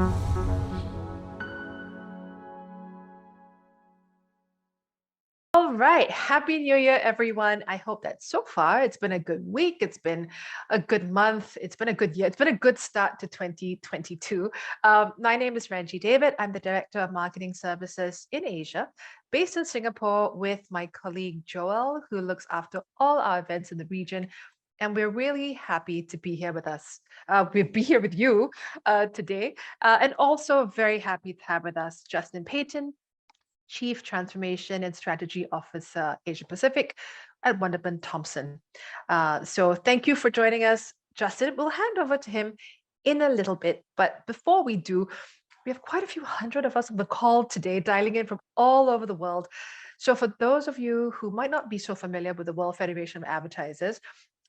All right. Happy New Year, everyone. I hope that so far it's been a good week. It's been a good month. It's been a good year. It's been a good start to 2022. My name is Ranji David. I'm the Director of Marketing Services in Asia, based in Singapore with my colleague Joel, who looks after all our events in the region. And we're really happy to be here with us. We'll be here with you today. And also very happy to have with us Justin Peyton, Chief Transformation and Strategy Officer, Asia Pacific at Wunderman Thompson. So thank you for joining us, Justin. We'll hand over to him in a little bit. But before we do, we have quite a few hundred of us on the call today, dialing in from all over the world. So for those of you who might not be so familiar with the World Federation of Advertisers,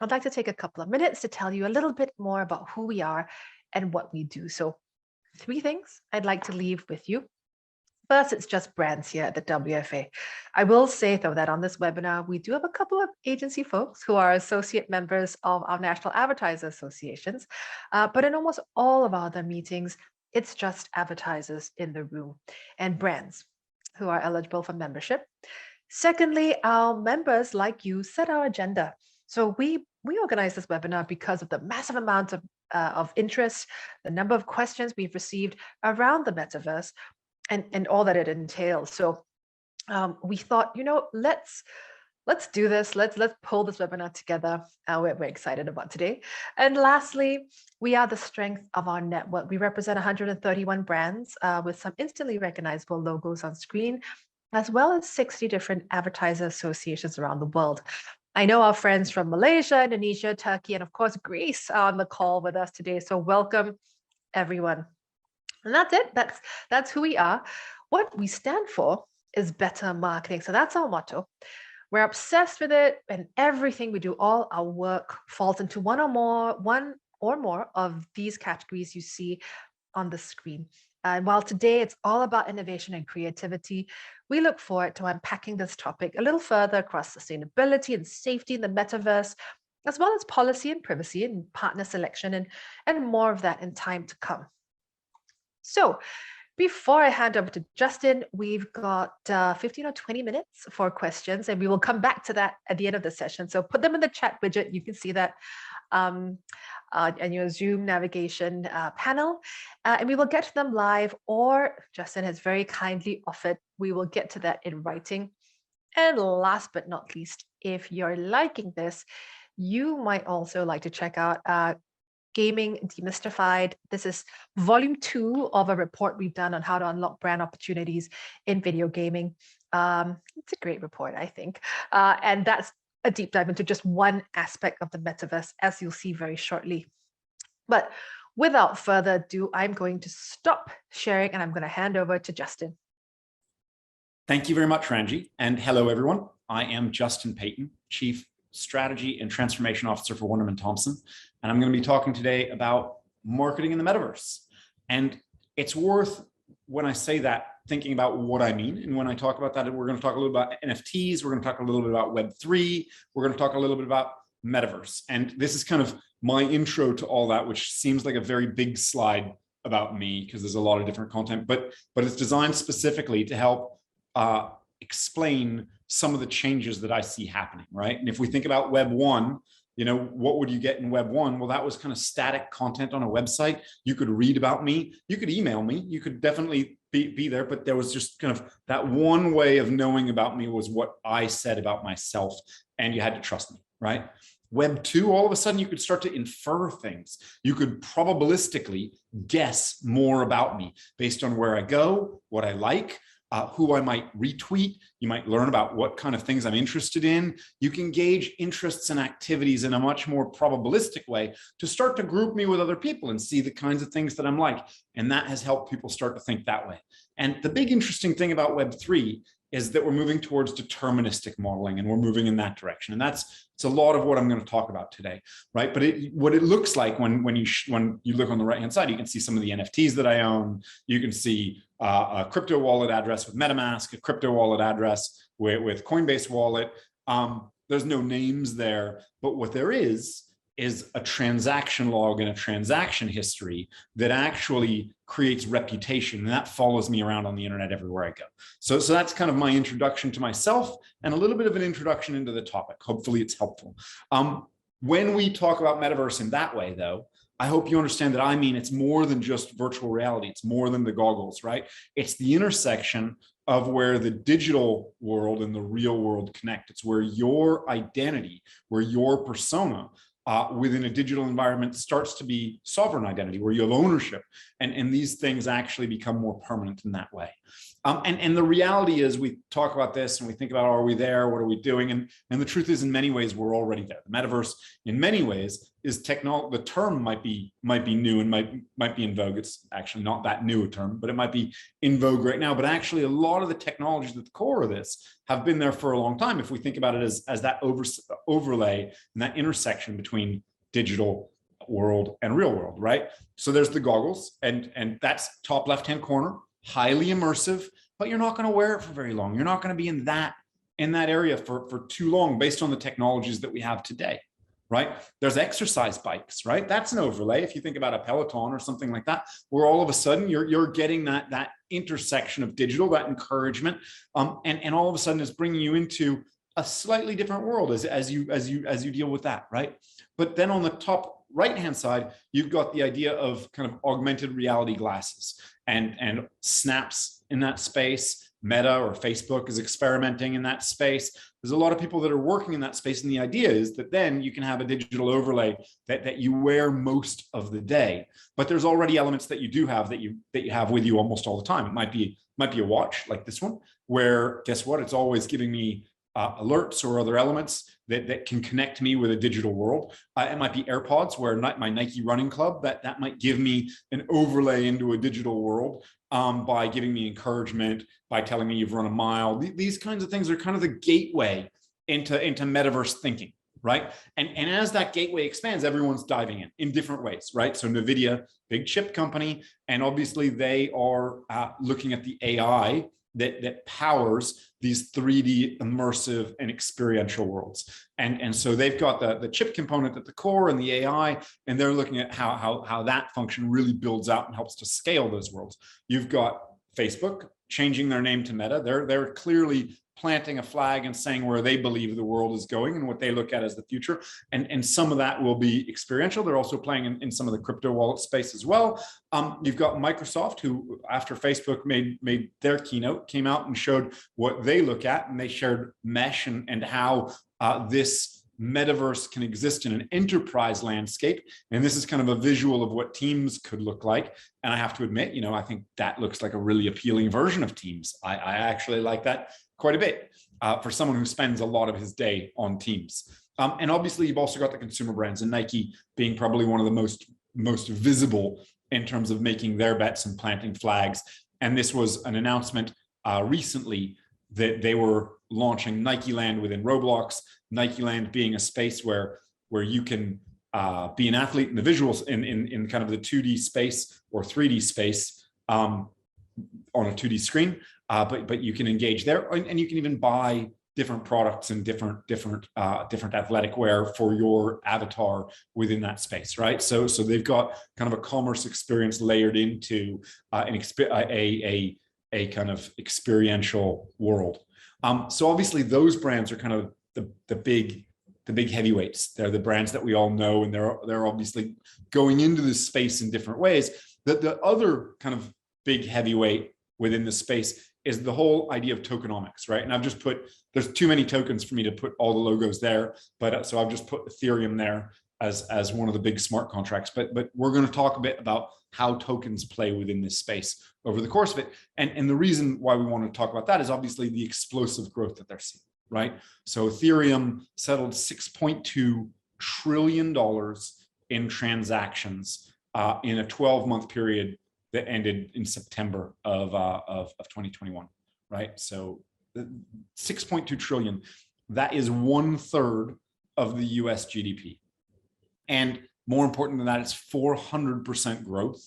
I'd like to take a couple of minutes to tell you a little bit more about who we are and what we do. So 3 things I'd like to leave with you. First, it's just brands here at the WFA. I will say, though, that on this webinar, we do have a couple of agency folks who are associate members of our National Advertiser Associations, but in almost all of our other meetings, it's just advertisers in the room and brands who are eligible for membership. Secondly, our members like you set our agenda. So we organize this webinar because of the massive amount of interest, the number of questions we've received around the metaverse, and all that it entails. So we thought, let's do this. Let's pull this webinar together. We're excited about today. And lastly, we are the strength of our network. We represent 131 brands with some instantly recognizable logos on screen, as well as 60 different advertiser associations around the world. I know our friends from Malaysia, Indonesia, Turkey, and of course, Greece are on the call with us today. So welcome, everyone. And that's it. That's who we are. What we stand for is better marketing. So that's our motto. We're obsessed with it, and everything we do, all our work falls into one or more of these categories you see on the screen. And while today it's all about innovation and creativity, we look forward to unpacking this topic a little further across sustainability and safety in the metaverse, as well as policy and privacy and partner selection and more of that in time to come. So before I hand over to Justin, we've got 15 or 20 minutes for questions, and we will come back to that at the end of the session. So put them in the chat widget. You can see that on your Zoom navigation panel, and we will get to them live, or Justin has very kindly offered, we will get to that in writing. And last but not least, if you're liking this, you might also like to check out Gaming Demystified. This is volume 2 of a report we've done on how to unlock brand opportunities in video gaming. It's a great report, I think. And that's a deep dive into just one aspect of the metaverse, as you'll see very shortly. But without further ado, I'm going to stop sharing and I'm going to hand over to Justin. Thank you very much, Ranji. And hello, everyone. I am Justin Peyton, Chief Strategy and Transformation Officer for Wunderman Thompson. And I'm going to be talking today about marketing in the metaverse. And it's worth, when I say that, thinking about what I mean. And when I talk about that, we're going to talk a little about NFTs. We're going to talk a little bit about Web3. We're going to talk a little bit about metaverse. And this is kind of my intro to all that, which seems like a very big slide about me because there's a lot of different content, but it's designed specifically to help explain some of the changes that I see happening, right? And if we think about Web 1, what would you get in Web 1? Well, that was kind of static content on a website. You could read about me, you could email me, you could definitely be there, but there was just kind of that one way of knowing about me was what I said about myself, and you had to trust me, right? Web 2, all of a sudden you could start to infer things. You could probabilistically guess more about me based on where I go, what I like, who I might retweet. You might learn about what kind of things I'm interested in. You can gauge interests and activities in a much more probabilistic way to start to group me with other people and see the kinds of things that I'm like. And that has helped people start to think that way. And the big interesting thing about Web3 is that we're moving towards deterministic modeling, and we're moving in that direction. And it's a lot of what I'm going to talk about today, right? But what it looks like when you look on the right-hand side, you can see some of the NFTs that I own. You can see a crypto wallet address with MetaMask, a crypto wallet address with Coinbase wallet. There's no names there, but what there is is a transaction log and a transaction history that actually creates reputation, and that follows me around on the internet everywhere I go. So that's kind of my introduction to myself and a little bit of an introduction into the topic. Hopefully it's helpful. When we talk about metaverse in that way, though, I hope you understand that I mean it's more than just virtual reality. It's more than the goggles, right? It's the intersection of where the digital world and the real world connect. It's where your identity, where your persona within a digital environment starts to be sovereign identity, where you have ownership, and these things actually become more permanent in that way. And the reality is, we talk about this and we think about, are we there? What are we doing? And the truth is, in many ways, we're already there. The metaverse, in many ways, is technology. The term might be new and might be in vogue. It's actually not that new a term, but it might be in vogue right now. But actually, a lot of the technologies at the core of this have been there for a long time. If we think about it as that overlay and that intersection between digital world and real world, right? So there's the goggles, and that's top left-hand corner. Highly immersive, but you're not going to wear it for very long. You're not going to be in that area for too long based on the technologies that we have today, right? There's exercise bikes, right? That's an overlay. If you think about a Peloton or something like that, where all of a sudden you're getting that intersection of digital, that encouragement, and all of a sudden it's bringing you into a slightly different world as you deal with that, right? But then on the top right-hand side, you've got the idea of kind of augmented reality glasses and Snap's in that space. Meta or Facebook is experimenting in that space. There's a lot of people that are working in that space. And the idea is that then you can have a digital overlay that you wear most of the day. But there's already elements that you do have that you have with you almost all the time. It might be a watch like this one, where guess what? It's always giving me alerts or other elements that can connect me with a digital world. It might be AirPods, where my Nike running club, that might give me an overlay into a digital world by giving me encouragement, by telling me you've run a mile. These kinds of things are kind of the gateway into metaverse thinking, right? And as that gateway expands, everyone's diving in different ways, right? So NVIDIA, big chip company, and obviously they are looking at the AI that powers these 3D immersive and experiential worlds. And so they've got the chip component at the core and the AI, and they're looking at how that function really builds out and helps to scale those worlds. You've got Facebook changing their name to Meta. They're clearly planting a flag and saying where they believe the world is going and what they look at as the future. And some of that will be experiential. They're also playing in some of the crypto wallet space as well. You've got Microsoft, who after Facebook made their keynote, came out and showed what they look at, and they shared mesh and how this metaverse can exist in an enterprise landscape. And this is kind of a visual of what Teams could look like. And I have to admit, I think that looks like a really appealing version of Teams. I actually like that quite a bit for someone who spends a lot of his day on Teams. And obviously you've also got the consumer brands, and Nike being probably one of the most visible in terms of making their bets and planting flags. And this was an announcement recently that they were launching Nike Land within Roblox. Nike Land being a space where you can be an athlete in the visuals in kind of the 2D space or 3D space on a 2D screen, but you can engage there, and you can even buy different products and different athletic wear for your avatar within that space, right? So they've got kind of a commerce experience layered into a kind of experiential world. So obviously those brands are kind of the big heavyweights. They're the brands that we all know, and they're obviously going into this space in different ways. The other kind of big heavyweight within the space is the whole idea of tokenomics, right? And I've just there's too many tokens for me to put all the logos there, but so I've just put Ethereum there as one of the big smart contracts. But we're going to talk a bit about how tokens play within this space over the course of it. And the reason why we want to talk about that is obviously the explosive growth that they're seeing, right? So Ethereum settled $6.2 trillion in transactions in a 12-month period that ended in September of 2021, right? So 6.2 trillion, that is 1/3 of the US GDP. And more important than that, it's 400% growth.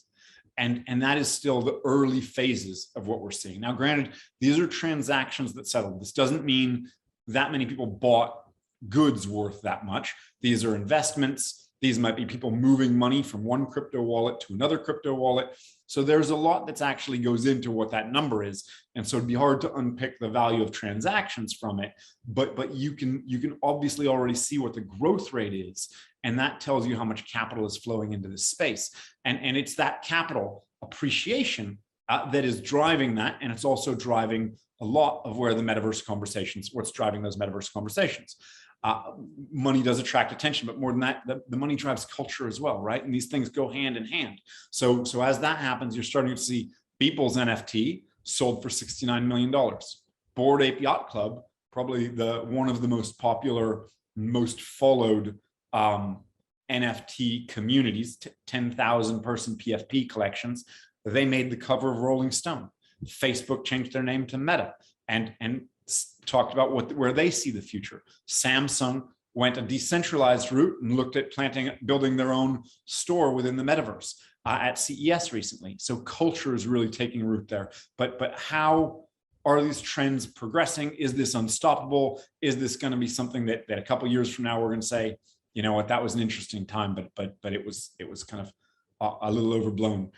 And that is still the early phases of what we're seeing. Now, granted, these are transactions that settled. This doesn't mean that many people bought goods worth that much. These are investments. These might be people moving money from one crypto wallet to another crypto wallet. So there's a lot that's actually goes into what that number is. And so it'd be hard to unpick the value of transactions from it, but you can obviously already see what the growth rate is. And that tells you how much capital is flowing into this space. And it's that capital appreciation that is driving that. And it's also driving a lot of where the metaverse conversations, what's driving those metaverse conversations. Money does attract attention, but more than that, the money drives culture as well, right? And these things go hand in hand. So as that happens, you're starting to see Beeple's NFT sold for $69 million. Bored Ape Yacht Club, probably one of the most popular, most followed NFT communities, 10,000 person PFP collections. They made the cover of Rolling Stone. Facebook changed their name to Meta and talked about where they see the future. Samsung went a decentralized route and looked at building their own store within the metaverse at CES recently. So culture is really taking root there. But how are these trends progressing? Is this unstoppable? Is this going to be something that a couple of years from now we're going to say, you know what, that was an interesting time, but it was kind of a little overblown.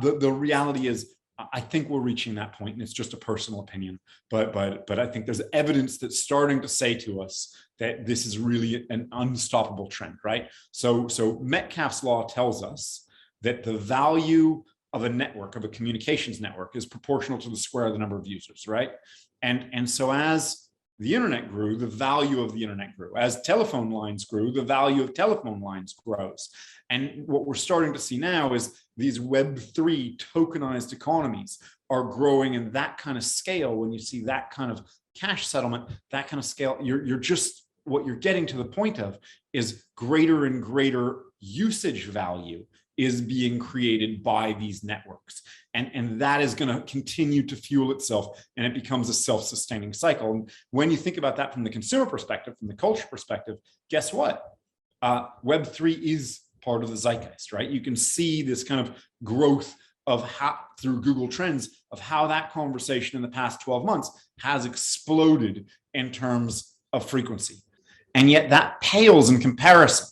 The reality is, I think we're reaching that point, and it's just a personal opinion. But I think there's evidence that's starting to say to us that this is really an unstoppable trend, right? So Metcalfe's law tells us that the value of a network, of a communications network, is proportional to the square of the number of users, right? And so as the internet grew, the value of the internet grew. As telephone lines grew, the value of telephone lines grows. And what we're starting to see now is these Web3 tokenized economies are growing in that kind of scale. When you see that kind of cash settlement, that kind of scale, you're just, what you're getting to the point of is greater and greater usage value is being created by these networks. And that is going to continue to fuel itself, and it becomes a self-sustaining cycle. And when you think about that from the consumer perspective, from the culture perspective, guess what? Web3 is part of the zeitgeist, right? You can see this kind of growth of how, through Google Trends, of how that conversation in the past 12 months has exploded in terms of frequency. And yet that pales in comparison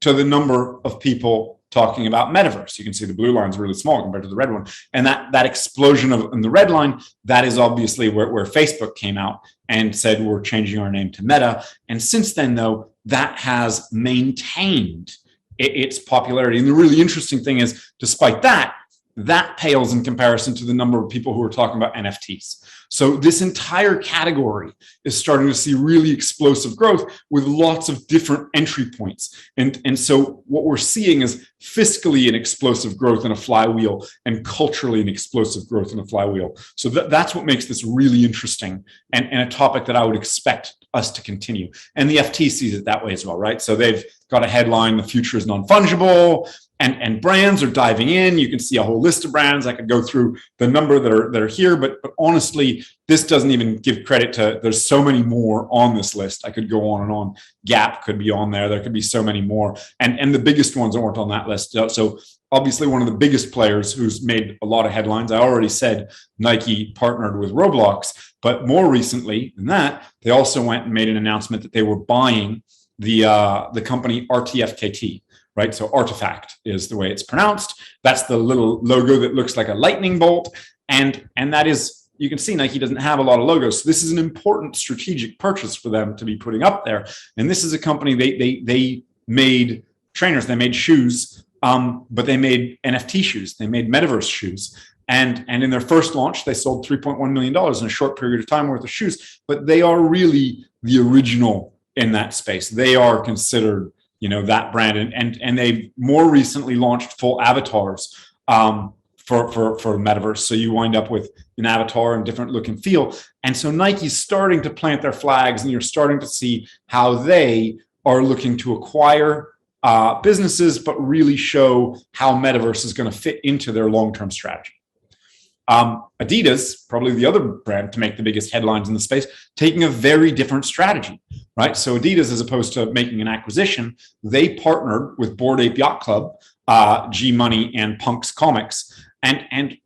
to the number of people talking about metaverse. You can see the blue line is really small compared to the red one. And that explosion in the red line, that is obviously where Facebook came out and said, we're changing our name to Meta. And since then, though, that has maintained its popularity. And the really interesting thing is, despite that, that pales in comparison to the number of people who are talking about NFTs. So this entire category is starting to see really explosive growth with lots of different entry points. And so what we're seeing is fiscally an explosive growth in a flywheel and culturally an explosive growth in a flywheel. So that's what makes this really interesting and a topic that I would expect us to continue. And the FT sees it that way as well, right? So they've got a headline, the future is non-fungible. And brands are diving in. You can see a whole list of brands. I could go through the number that are here, but honestly, this doesn't even give credit to, there's so many more on this list. I could go on and on. Gap could be on there. There could be so many more. And the biggest ones aren't on that list. So obviously one of the biggest players who's made a lot of headlines, I already said Nike partnered with Roblox, but more recently than that, they also went and made an announcement that they were buying the company RTFKT. Right, so Artifact is the way it's pronounced. That's the little logo that looks like a lightning bolt, and that is, you can see Nike doesn't have a lot of logos. So this is an important strategic purchase for them to be putting up there. And this is a company they made trainers, they made shoes, but they made NFT shoes, they made Metaverse shoes. And in their first launch, they sold $3.1 million in a short period of time worth of shoes. But they are really the original in that space. They are considered, you know, that brand, and they more recently launched full avatars for Metaverse. So you wind up with an avatar and different look and feel. And so Nike's starting to plant their flags, and you're starting to see how they are looking to acquire businesses, but really show how Metaverse is going to fit into their long-term strategy. Adidas, probably the other brand to make the biggest headlines in the space, taking a very different strategy, right? So Adidas, as opposed to making an acquisition, they partnered with Bored Ape Yacht Club, G Money, and Punk's Comics. And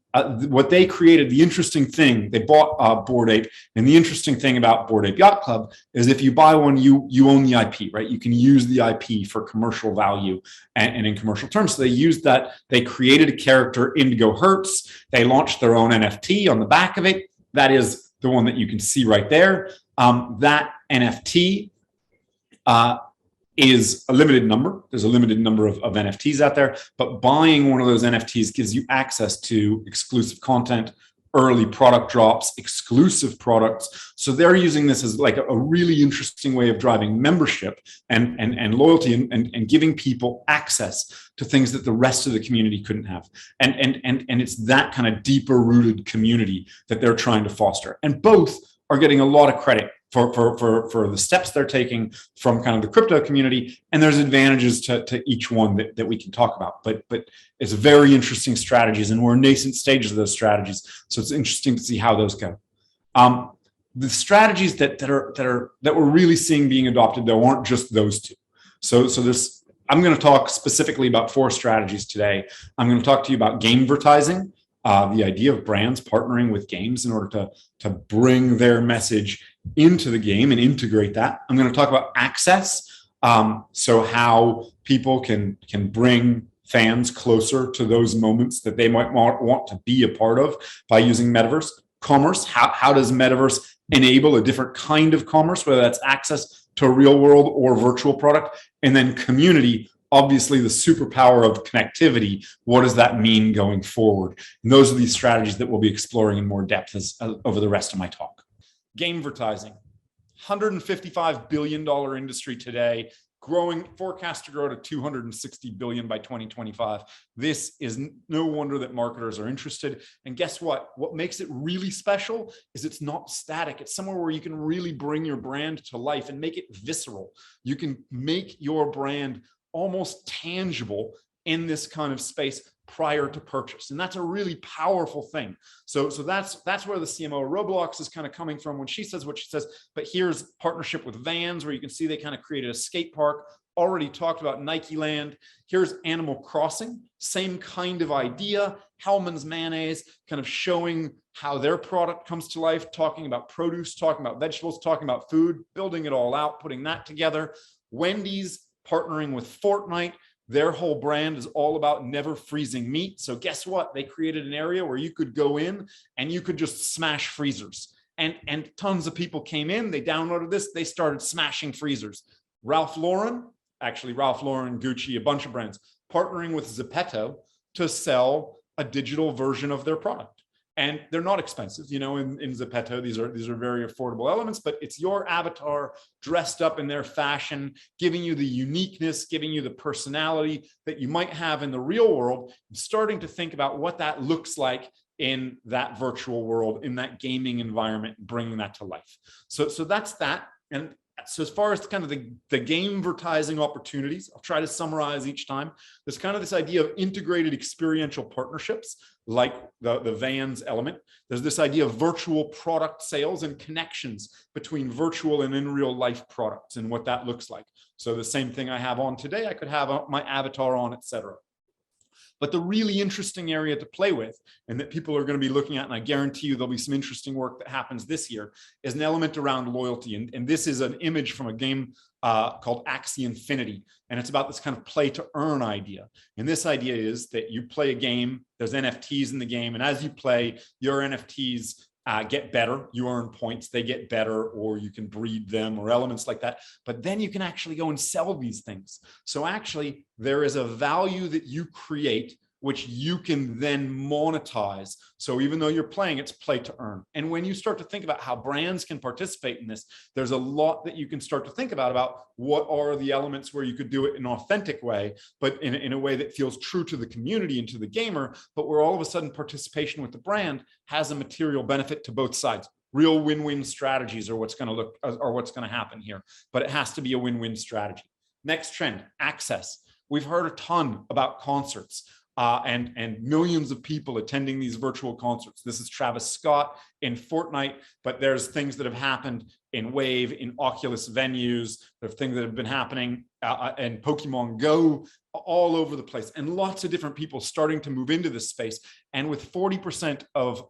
what they created, the interesting thing, they bought Bored Ape, and the interesting thing about Bored Ape Yacht Club is if you buy one, you own the IP, right? You can use the IP for commercial value and in commercial terms. So they used that. They created a character, Indigo Hertz. They launched their own NFT on the back of it. That is the one that you can see right there. That NFT is a limited number. There's a limited number of NFTs out there, but buying one of those NFTs gives you access to exclusive content, early product drops, exclusive products. So they're using this as like a really interesting way of driving membership and loyalty and giving people access to things that the rest of the community couldn't have. And it's that kind of deeper rooted community that they're trying to foster. And both are getting a lot of credit for the steps they're taking from kind of the crypto community, and there's advantages to each one that we can talk about. But it's very interesting strategies, and we're in nascent stages of those strategies, so it's interesting to see how those go. The strategies that we're really seeing being adopted, though, aren't just those two. So there's I'm going to talk specifically about 4 strategies today. I'm going to talk to you about gamevertising, the idea of brands partnering with games in order to bring their message into the game and integrate that. I'm going to talk about access, so how people can bring fans closer to those moments that they might want to be a part of by using Metaverse. Commerce, how does Metaverse enable a different kind of commerce, whether that's access to a real world or virtual product? And then community, obviously the superpower of connectivity. What does that mean going forward? And those are the strategies that we'll be exploring in more depth over the rest of my talk. Gamevertising, $155 billion industry today, growing, forecast to grow to 260 billion by 2025. This is no wonder that marketers are interested. And guess what? What makes it really special is it's not static. It's somewhere where you can really bring your brand to life and make it visceral. You can make your brand almost tangible in this kind of space prior to purchase. And that's a really powerful thing. So that's where the CMO of Roblox is kind of coming from when she says what she says. But here's partnership with Vans, where you can see they kind of created a skate park. Already talked about Nike Land. Here's Animal Crossing, same kind of idea. Hellman's Mayonnaise, kind of showing how their product comes to life, talking about produce, talking about vegetables, talking about food, building it all out, putting that together. Wendy's partnering with Fortnite. Their whole brand is all about never freezing meat. So guess what? They created an area where you could go in and you could just smash freezers. And tons of people came in, they downloaded this, they started smashing freezers. Ralph Lauren, Gucci, a bunch of brands, partnering with Zepeto to sell a digital version of their product. And they're not expensive, you know, in Zepeto, these are very affordable elements, but it's your avatar dressed up in their fashion, giving you the uniqueness, giving you the personality that you might have in the real world, starting to think about what that looks like in that virtual world, in that gaming environment, bringing that to life. So that's that. And so as far as kind of the gamevertising opportunities, I'll try to summarize each time. There's kind of this idea of integrated experiential partnerships, like the Vans element. There's this idea of virtual product sales and connections between virtual and in real life products and what that looks like. So the same thing I have on today, I could have my avatar on, etc. But the really interesting area to play with, and that people are going to be looking at, and I guarantee you there'll be some interesting work that happens this year, is an element around loyalty. And this is an image from a game called Axie Infinity. And it's about this kind of play to earn idea. And this idea is that you play a game, there's NFTs in the game, and as you play, your NFTs get better, you earn points, they get better, or you can breed them or elements like that. But then you can actually go and sell these things. So actually there is a value that you create, which you can then monetize. So even though you're playing, it's play to earn. And when you start to think about how brands can participate in this, there's a lot that you can start to think about what are the elements where you could do it in an authentic way, but in a way that feels true to the community and to the gamer, but where all of a sudden participation with the brand has a material benefit to both sides. Real win-win strategies are what's going to happen here, but it has to be a win-win strategy. Next trend, access. We've heard a ton about concerts. and millions of people attending these virtual concerts. This is Travis Scott in Fortnite, but there's things that have happened in Wave, in Oculus venues. There are things that have been happening in Pokemon Go all over the place, and lots of different people starting to move into this space. And with 40% of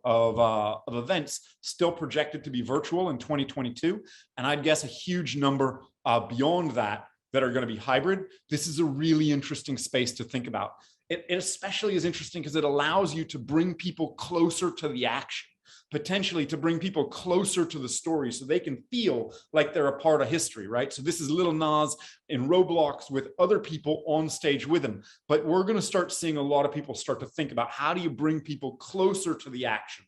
events still projected to be virtual in 2022, and I'd guess a huge number beyond that are going to be hybrid, this is a really interesting space to think about. It especially is interesting because it allows you to bring people closer to the action, potentially to bring people closer to the story so they can feel like they're a part of history, right? So this is Lil Nas in Roblox with other people on stage with him. But we're going to start seeing a lot of people start to think about, how do you bring people closer to the action?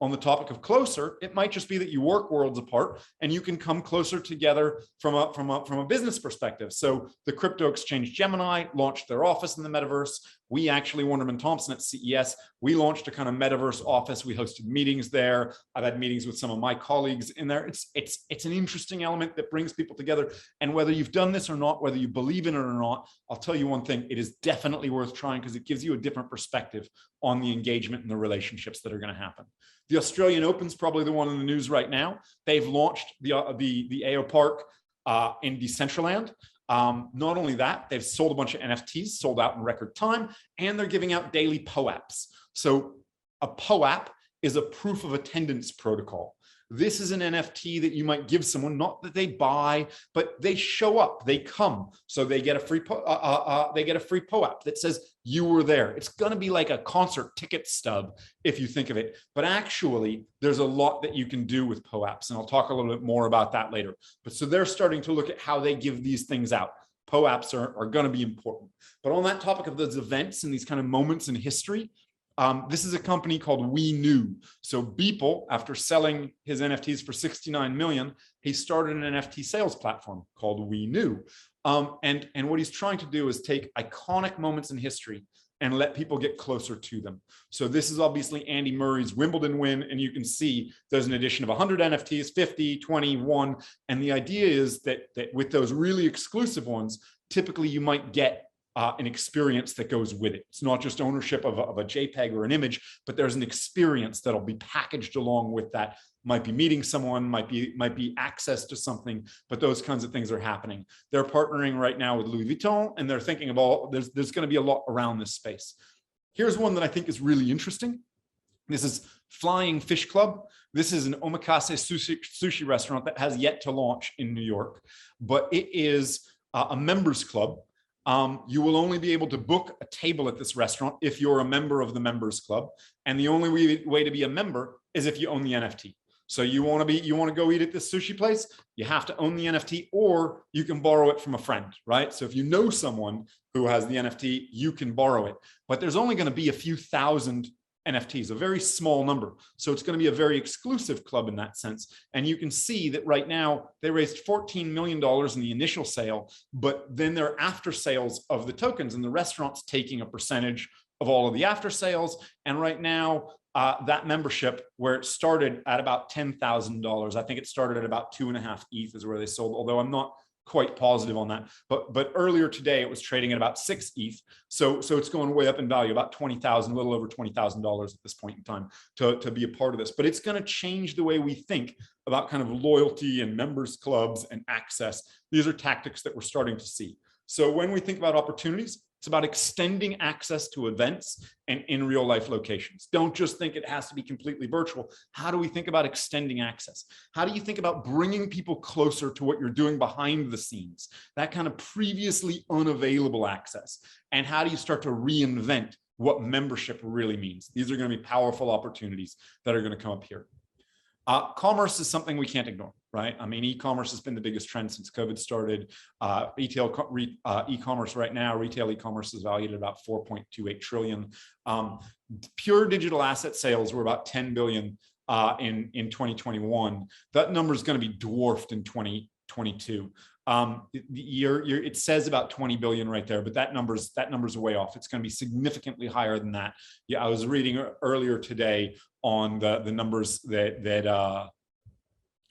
On the topic of closer, it might just be that you work worlds apart and you can come closer together from a business perspective. So the crypto exchange Gemini launched their office in the metaverse. We actually, Wunderman Thompson at CES, we launched a kind of metaverse office. We hosted meetings there. I've had meetings with some of my colleagues in there. It's an interesting element that brings people together. And whether you've done this or not, whether you believe in it or not, I'll tell you one thing, it is definitely worth trying because it gives you a different perspective on the engagement and the relationships that are going to happen. The Australian Open's probably the one in the news right now. They've launched the AO Park in Decentraland. Not only that, they've sold a bunch of NFTs, sold out in record time, and they're giving out daily POAPs. So a POAP is a proof of attendance protocol. This is an NFT that you might give someone, not that they buy, but they show up, they come, so they get a free POAP that says you were there. It's going to be like a concert ticket stub if you think of it, but actually there's a lot that you can do with POAPs, and I'll talk a little bit more about that later. But so they're starting to look at how they give these things out. POAPs are going to be important. But on that topic of those events and these kind of moments in history, this is a company called We Knew. So Beeple, after selling his NFTs for 69 million, he started an NFT sales platform called We Knew. And what he's trying to do is take iconic moments in history and let people get closer to them. So this is obviously Andy Murray's Wimbledon win, and you can see there's an addition of 100 NFTs, 50, 21. And the idea is that with those really exclusive ones, typically you might get an experience that goes with it. It's not just ownership of a JPEG or an image, but there's an experience that'll be packaged along with that. Might be meeting someone, might be access to something, but those kinds of things are happening. They're partnering right now with Louis Vuitton, and they're thinking about, there's going to be a lot around this space. Here's one that I think is really interesting. This is Flying Fish Club. This is an omakase sushi restaurant that has yet to launch in New York, but it is a members club. You will only be able to book a table at this restaurant if you're a member of the members club. And the only way to be a member is if you own the NFT. So you want to go eat at this sushi place, you have to own the NFT, or you can borrow it from a friend, right? So if you know someone who has the NFT, you can borrow it. But there's only going to be a few thousand NFTs, a very small number. So it's going to be a very exclusive club in that sense. And you can see that right now they raised $14 million in the initial sale, but then there are after sales of the tokens, and the restaurant's taking a percentage of all of the after sales. And right now, that membership, where it started at about $10,000, I think it started at about 2.5 ETH is where they sold, although I'm not quite positive on that. But earlier today, it was trading at about 6 ETH. So it's going way up in value, about $20,000, a little over $20,000 at this point in time to be a part of this. But it's going to change the way we think about kind of loyalty and members clubs and access. These are tactics that we're starting to see. So when we think about opportunities, it's about extending access to events and in real life locations. Don't just think it has to be completely virtual. How do we think about extending access? How do you think about bringing people closer to what you're doing behind the scenes? That kind of previously unavailable access. And how do you start to reinvent what membership really means? These are going to be powerful opportunities that are going to come up here. Commerce is something we can't ignore, right? I mean, e-commerce has been the biggest trend since COVID started. E-commerce right now, retail e-commerce is valued at about 4.28 trillion. Pure digital asset sales were about 10 billion in 2021. That number is going to be dwarfed in 2022. It says about 20 billion right there, but that number's way off. It's going to be significantly higher than that. Yeah, I was reading earlier today on the numbers that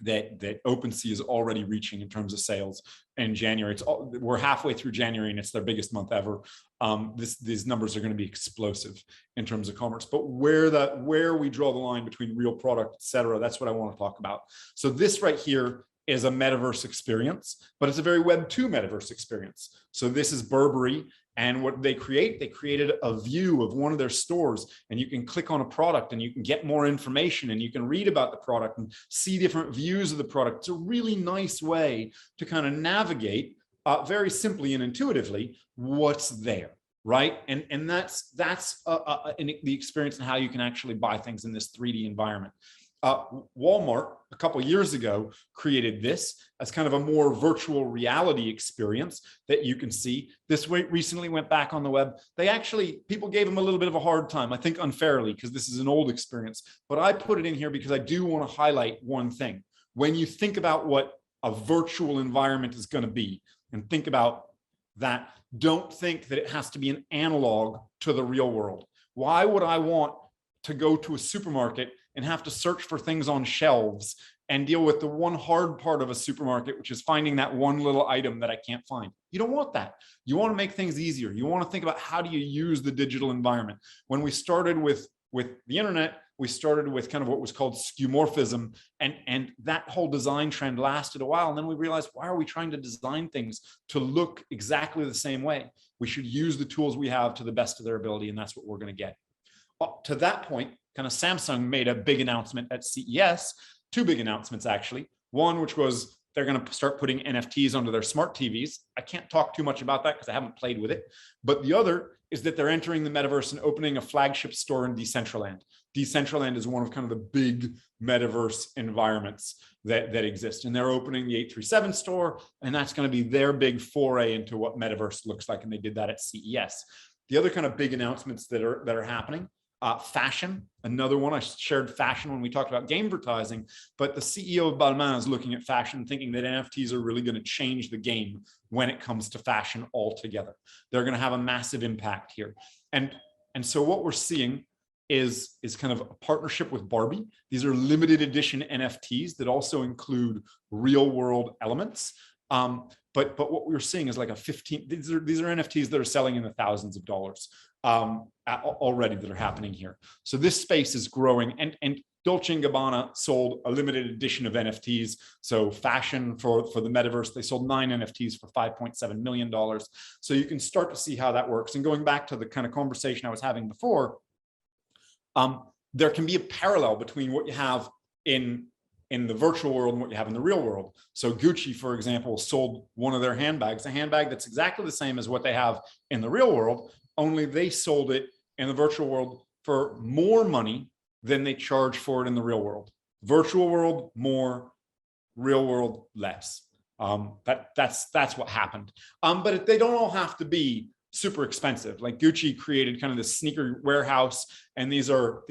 that OpenSea is already reaching in terms of sales in January. We're halfway through January and it's their biggest month ever. These numbers are going to be explosive in terms of commerce, but where we draw the line between real product, et cetera, that's what I want to talk about. So this right here is a metaverse experience, but it's a very Web 2 metaverse experience. So this is Burberry. And what they created a view of one of their stores, and you can click on a product and you can get more information and you can read about the product and see different views of the product. It's a really nice way to kind of navigate very simply and intuitively what's there, right? And that's the experience and how you can actually buy things in this 3D environment. Walmart a couple of years ago created this as kind of a more virtual reality experience that you can see. This recently went back on the web. People gave them a little bit of a hard time, I think unfairly, because this is an old experience, but I put it in here because I do want to highlight one thing. When you think about what a virtual environment is going to be and think about that, don't think that it has to be an analog to the real world. Why would I want to go to a supermarket and have to search for things on shelves and deal with the one hard part of a supermarket, which is finding that one little item that I can't find? You don't want that. You want to make things easier. You want to think about how do you use the digital environment. When we started with the internet, we started with kind of what was called skeuomorphism, and that whole design trend lasted a while. And then we realized, why are we trying to design things to look exactly the same way? We should use the tools we have to the best of their ability, and that's what we're going to get. Up to that point, kind of Samsung made a big announcement at CES, two big announcements actually. One, which was they're going to start putting NFTs onto their smart TVs. I can't talk too much about that because I haven't played with it. But the other is that they're entering the metaverse and opening a flagship store in Decentraland. Decentraland is one of kind of the big metaverse environments that exist. And they're opening the 837 store, and that's going to be their big foray into what metaverse looks like. And they did that at CES. The other kind of big announcements that are happening, fashion, another one. I shared fashion when we talked about game advertising, but the CEO of Balmain is looking at fashion, thinking that NFTs are really going to change the game when it comes to fashion altogether. They're going to have a massive impact here. And so what we're seeing is kind of a partnership with Barbie. These are limited edition NFTs that also include real world elements. But what we're seeing is like these are NFTs that are selling in the thousands of dollars already that are happening here. So this space is growing, and Dolce & Gabbana sold a limited edition of NFTs. So fashion for the metaverse, they sold 9 NFTs for $5.7 million. So you can start to see how that works. And going back to the kind of conversation I was having before, there can be a parallel between what you have in the virtual world and what you have in the real world. So Gucci, for example, sold one of their handbags, a handbag that's exactly the same as what they have in the real world, only they sold it in the virtual world for more money than they charge for it in the real world. Virtual world, more; real world, less. That's what happened. But they don't all have to be super expensive. Like Gucci created kind of this sneaker warehouse, and these are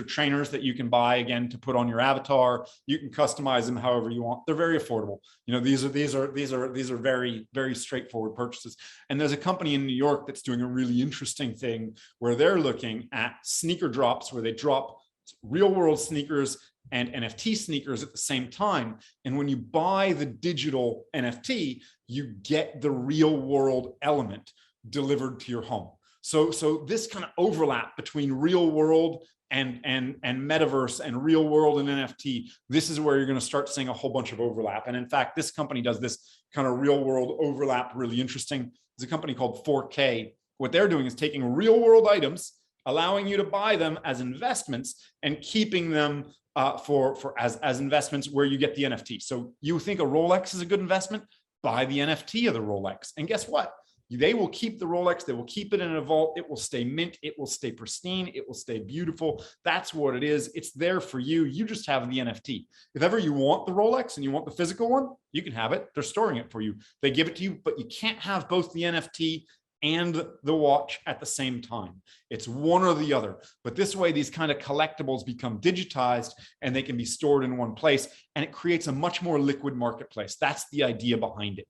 trainers that you can buy, again, to put on your avatar. You can customize them however you want. They're very affordable. You know, these are very, very straightforward purchases. And there's a company in New York that's doing a really interesting thing where they're looking at sneaker drops, where they drop real world sneakers and NFT sneakers at the same time. And when you buy the digital NFT, you get the real world element delivered to your home. So this kind of overlap between real world and metaverse and real world and NFT, this is where you're going to start seeing a whole bunch of overlap. And in fact, this company does this kind of real world overlap really interesting. There's a company called 4K. What they're doing is taking real world items, allowing you to buy them as investments and keeping them as investments where you get the NFT. So you think a Rolex is a good investment? Buy the NFT of the Rolex. And guess what? They will keep the Rolex. They will keep it in a vault. It will stay mint. It will stay pristine. It will stay beautiful. That's what it is. It's there for you. You just have the NFT. If ever you want the Rolex and you want the physical one, you can have it. They're storing it for you. They give it to you, but you can't have both the NFT and the watch at the same time. It's one or the other. But this way, these kind of collectibles become digitized and they can be stored in one place, and it creates a much more liquid marketplace. That's the idea behind it.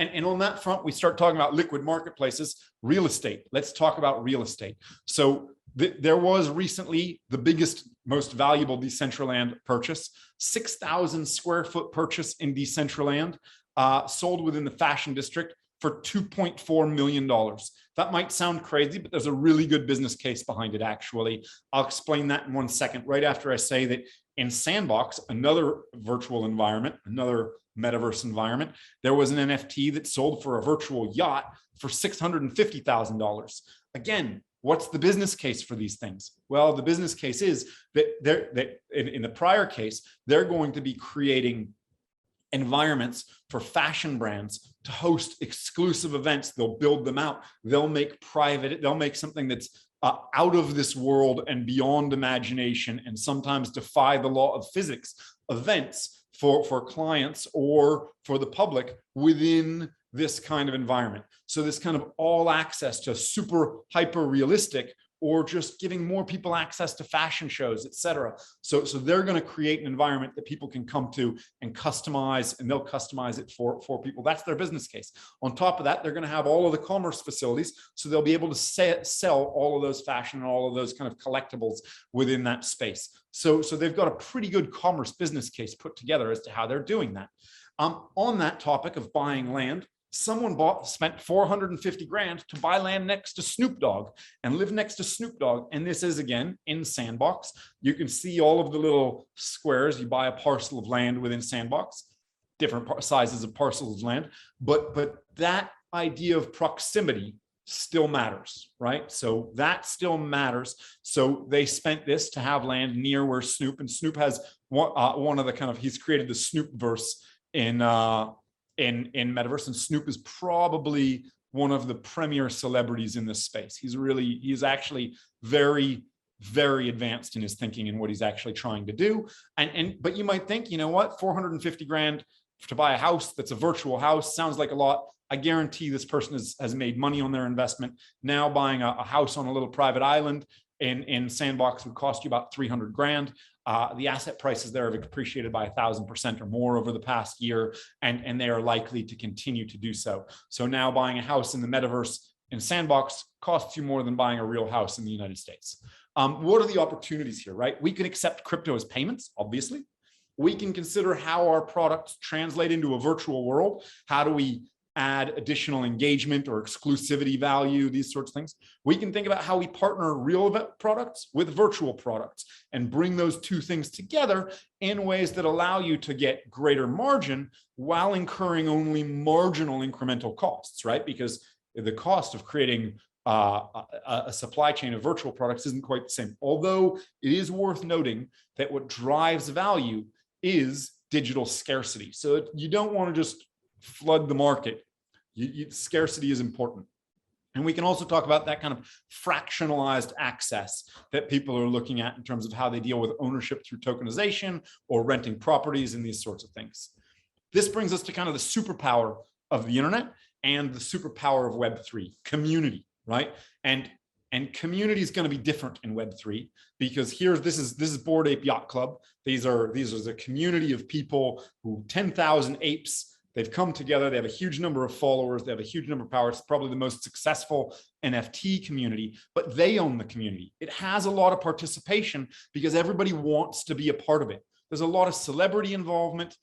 And on that front, we start talking about liquid marketplaces, real estate. Let's talk about real estate. So there was recently the biggest most valuable Decentraland purchase, 6,000 square foot purchase in Decentraland, sold within the fashion district for $2.4 million. That might sound crazy, but there's a really good business case behind it, actually. I'll explain that in 1 second, right after I say that in Sandbox, another virtual environment, another metaverse environment, there was an NFT that sold for a virtual yacht for $650,000. Again, what's the business case for these things? Well, the business case is that in the prior case, they're going to be creating environments for fashion brands to host exclusive events. They'll build them out. They'll make something that's out of this world and beyond imagination, and sometimes defy the law of physics events for clients or for the public within this kind of environment. So this kind of all access to super hyper realistic, or just giving more people access to fashion shows, et cetera. So they're going to create an environment that people can come to and customize, and they'll customize it for people. That's their business case. On top of that, they're going to have all of the commerce facilities, so they'll be able to sell all of those fashion and all of those kind of collectibles within that space. So they've got a pretty good commerce business case put together as to how they're doing that. On that topic of buying land, someone spent 450 grand to buy land next to Snoop Dogg and live next to Snoop Dogg. And this is, again, in Sandbox. You can see all of the little squares. You buy a parcel of land within Sandbox, different sizes of parcels of land. But that idea of proximity still matters, right? So that still matters. So they spent this to have land near where Snoop, and Snoop has one of the kind of, he's created the Snoopverse in Metaverse, and Snoop is probably one of the premier celebrities in this space. He's actually very, very advanced in his thinking and what he's actually trying to do. But you might think, you know what, 450 grand to buy a house that's a virtual house sounds like a lot. I guarantee this person has made money on their investment. Now buying a house on a little private island in Sandbox would cost you about 300 grand. The asset prices there have appreciated by 1,000% or more over the past year, and they are likely to continue to do so. So now buying a house in the metaverse in Sandbox costs you more than buying a real house in the United States. What are the opportunities here, right? We can accept crypto as payments, obviously. We can consider how our products translate into a virtual world. How do we add additional engagement or exclusivity value, these sorts of things. We can think about how we partner real products with virtual products and bring those two things together in ways that allow you to get greater margin while incurring only marginal incremental costs, right? Because the cost of creating a supply chain of virtual products isn't quite the same. Although it is worth noting that what drives value is digital scarcity. So you don't want to just flood the market. Scarcity is important. And we can also talk about that kind of fractionalized access that people are looking at in terms of how they deal with ownership through tokenization or renting properties and these sorts of things. This brings us to kind of the superpower of the internet and the superpower of Web3, community, right? And community is going to be different in Web3 because this is Bored Ape Yacht Club. These are the community of people who 10,000 apes. They've come together. They have a huge number of followers. They have a huge number of power. It's probably the most successful NFT community, but they own the community. It has a lot of participation because everybody wants to be a part of it. There's a lot of celebrity involvement.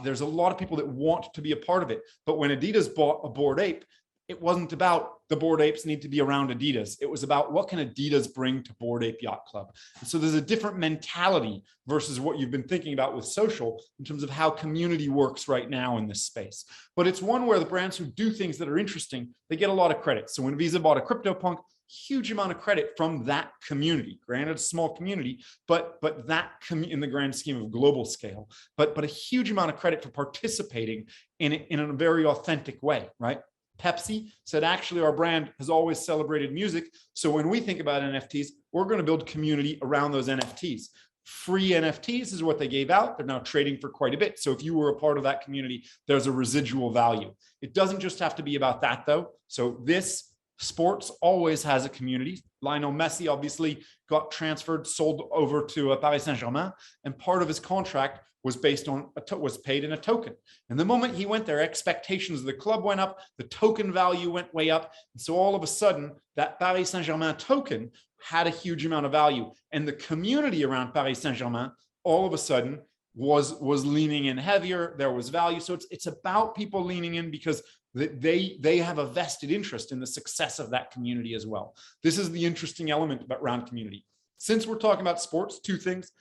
There's a lot of people that want to be a part of it. But when Adidas bought a Bored Ape, it wasn't about the Bored Apes need to be around Adidas. It was about what can Adidas bring to Bored Ape Yacht Club. And so there's a different mentality versus what you've been thinking about with social in terms of how community works right now in this space. But it's one where the brands who do things that are interesting, they get a lot of credit. So when Visa bought a CryptoPunk, huge amount of credit from that community. Granted, a small community, but that in the grand scheme of global scale, but a huge amount of credit for participating in a very authentic way, right? Pepsi said, actually, our brand has always celebrated music. So when we think about NFTs, we're going to build community around those NFTs. Free NFTs is what they gave out. They're now trading for quite a bit. So if you were a part of that community, there's a residual value. It doesn't just have to be about that, though. So this Sports always has a community. Lionel Messi obviously got transferred, sold over to Paris Saint-Germain, and part of his contract was based on was paid in a token. And the moment he went there, expectations of the club went up, the token value went way up, and so all of a sudden, that Paris Saint-Germain token had a huge amount of value, and the community around Paris Saint-Germain all of a sudden was leaning in heavier. There was value. So it's about people leaning in because they have a vested interest in the success of that community as well. This is the interesting element around community. Since we're talking about sports, two things.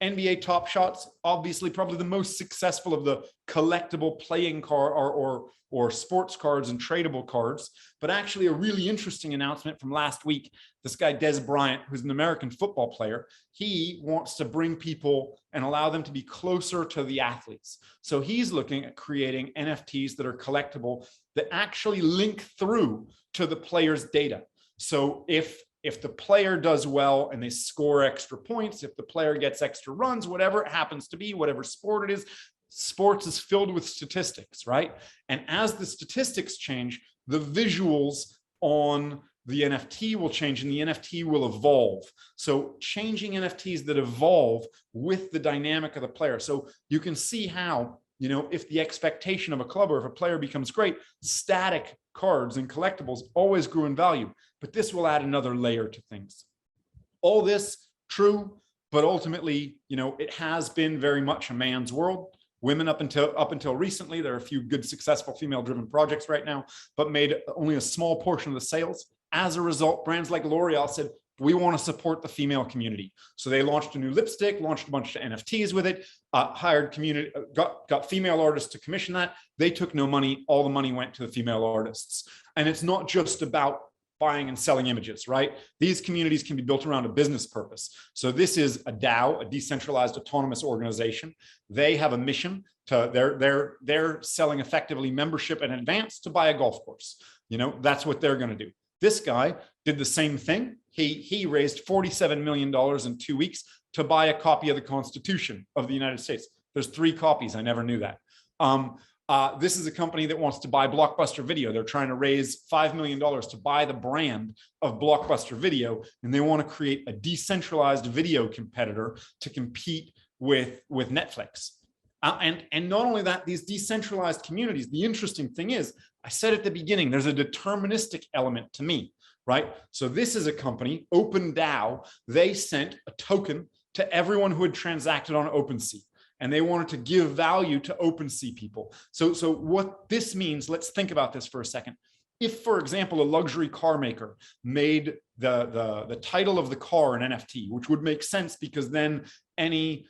NBA Top Shots, obviously probably the most successful of the collectible playing card or sports cards and tradable cards, but actually a really interesting announcement from last week. This guy, Des Bryant, who's an American football player, he wants to bring people and allow them to be closer to the athletes. So he's looking at creating NFTs that are collectible that actually link through to the player's data. So if the player does well and they score extra points, if the player gets extra runs, whatever it happens to be, whatever sport it is, sports is filled with statistics, right? And as the statistics change, the visuals on the NFT will change and the NFT will evolve. So changing NFTs that evolve with the dynamic of the player. So you can see how, if the expectation of a club or if a player becomes great, static cards and collectibles always grew in value, but this will add another layer to things. All this true, but ultimately, it has been very much a man's world. Women up until recently, there are a few good, successful female-driven projects right now, but made only a small portion of the sales. As a result, brands like L'Oreal said, we want to support the female community. So they launched a new lipstick, launched a bunch of NFTs with it, hired community, got female artists to commission that. They took no money. All the money went to the female artists. And it's not just about buying and selling images, right? These communities can be built around a business purpose. So this is a DAO, a decentralized autonomous organization. They have a mission to, they're selling effectively membership in advance to buy a golf course. That's what they're going to do. This guy did the same thing. He raised $47 million in 2 weeks to buy a copy of the Constitution of the United States. There's 3 copies. I never knew that. This is a company that wants to buy Blockbuster Video. They're trying to raise $5 million to buy the brand of Blockbuster Video, and they want to create a decentralized video competitor to compete with Netflix. And not only that, these decentralized communities, the interesting thing is, I said at the beginning, there's a deterministic element to me, right? So this is a company, OpenDAO, they sent a token to everyone who had transacted on OpenSea, and they wanted to give value to OpenSea people. So what this means, let's think about this for a second. If, for example, a luxury car maker made the title of the car an NFT, which would make sense because then any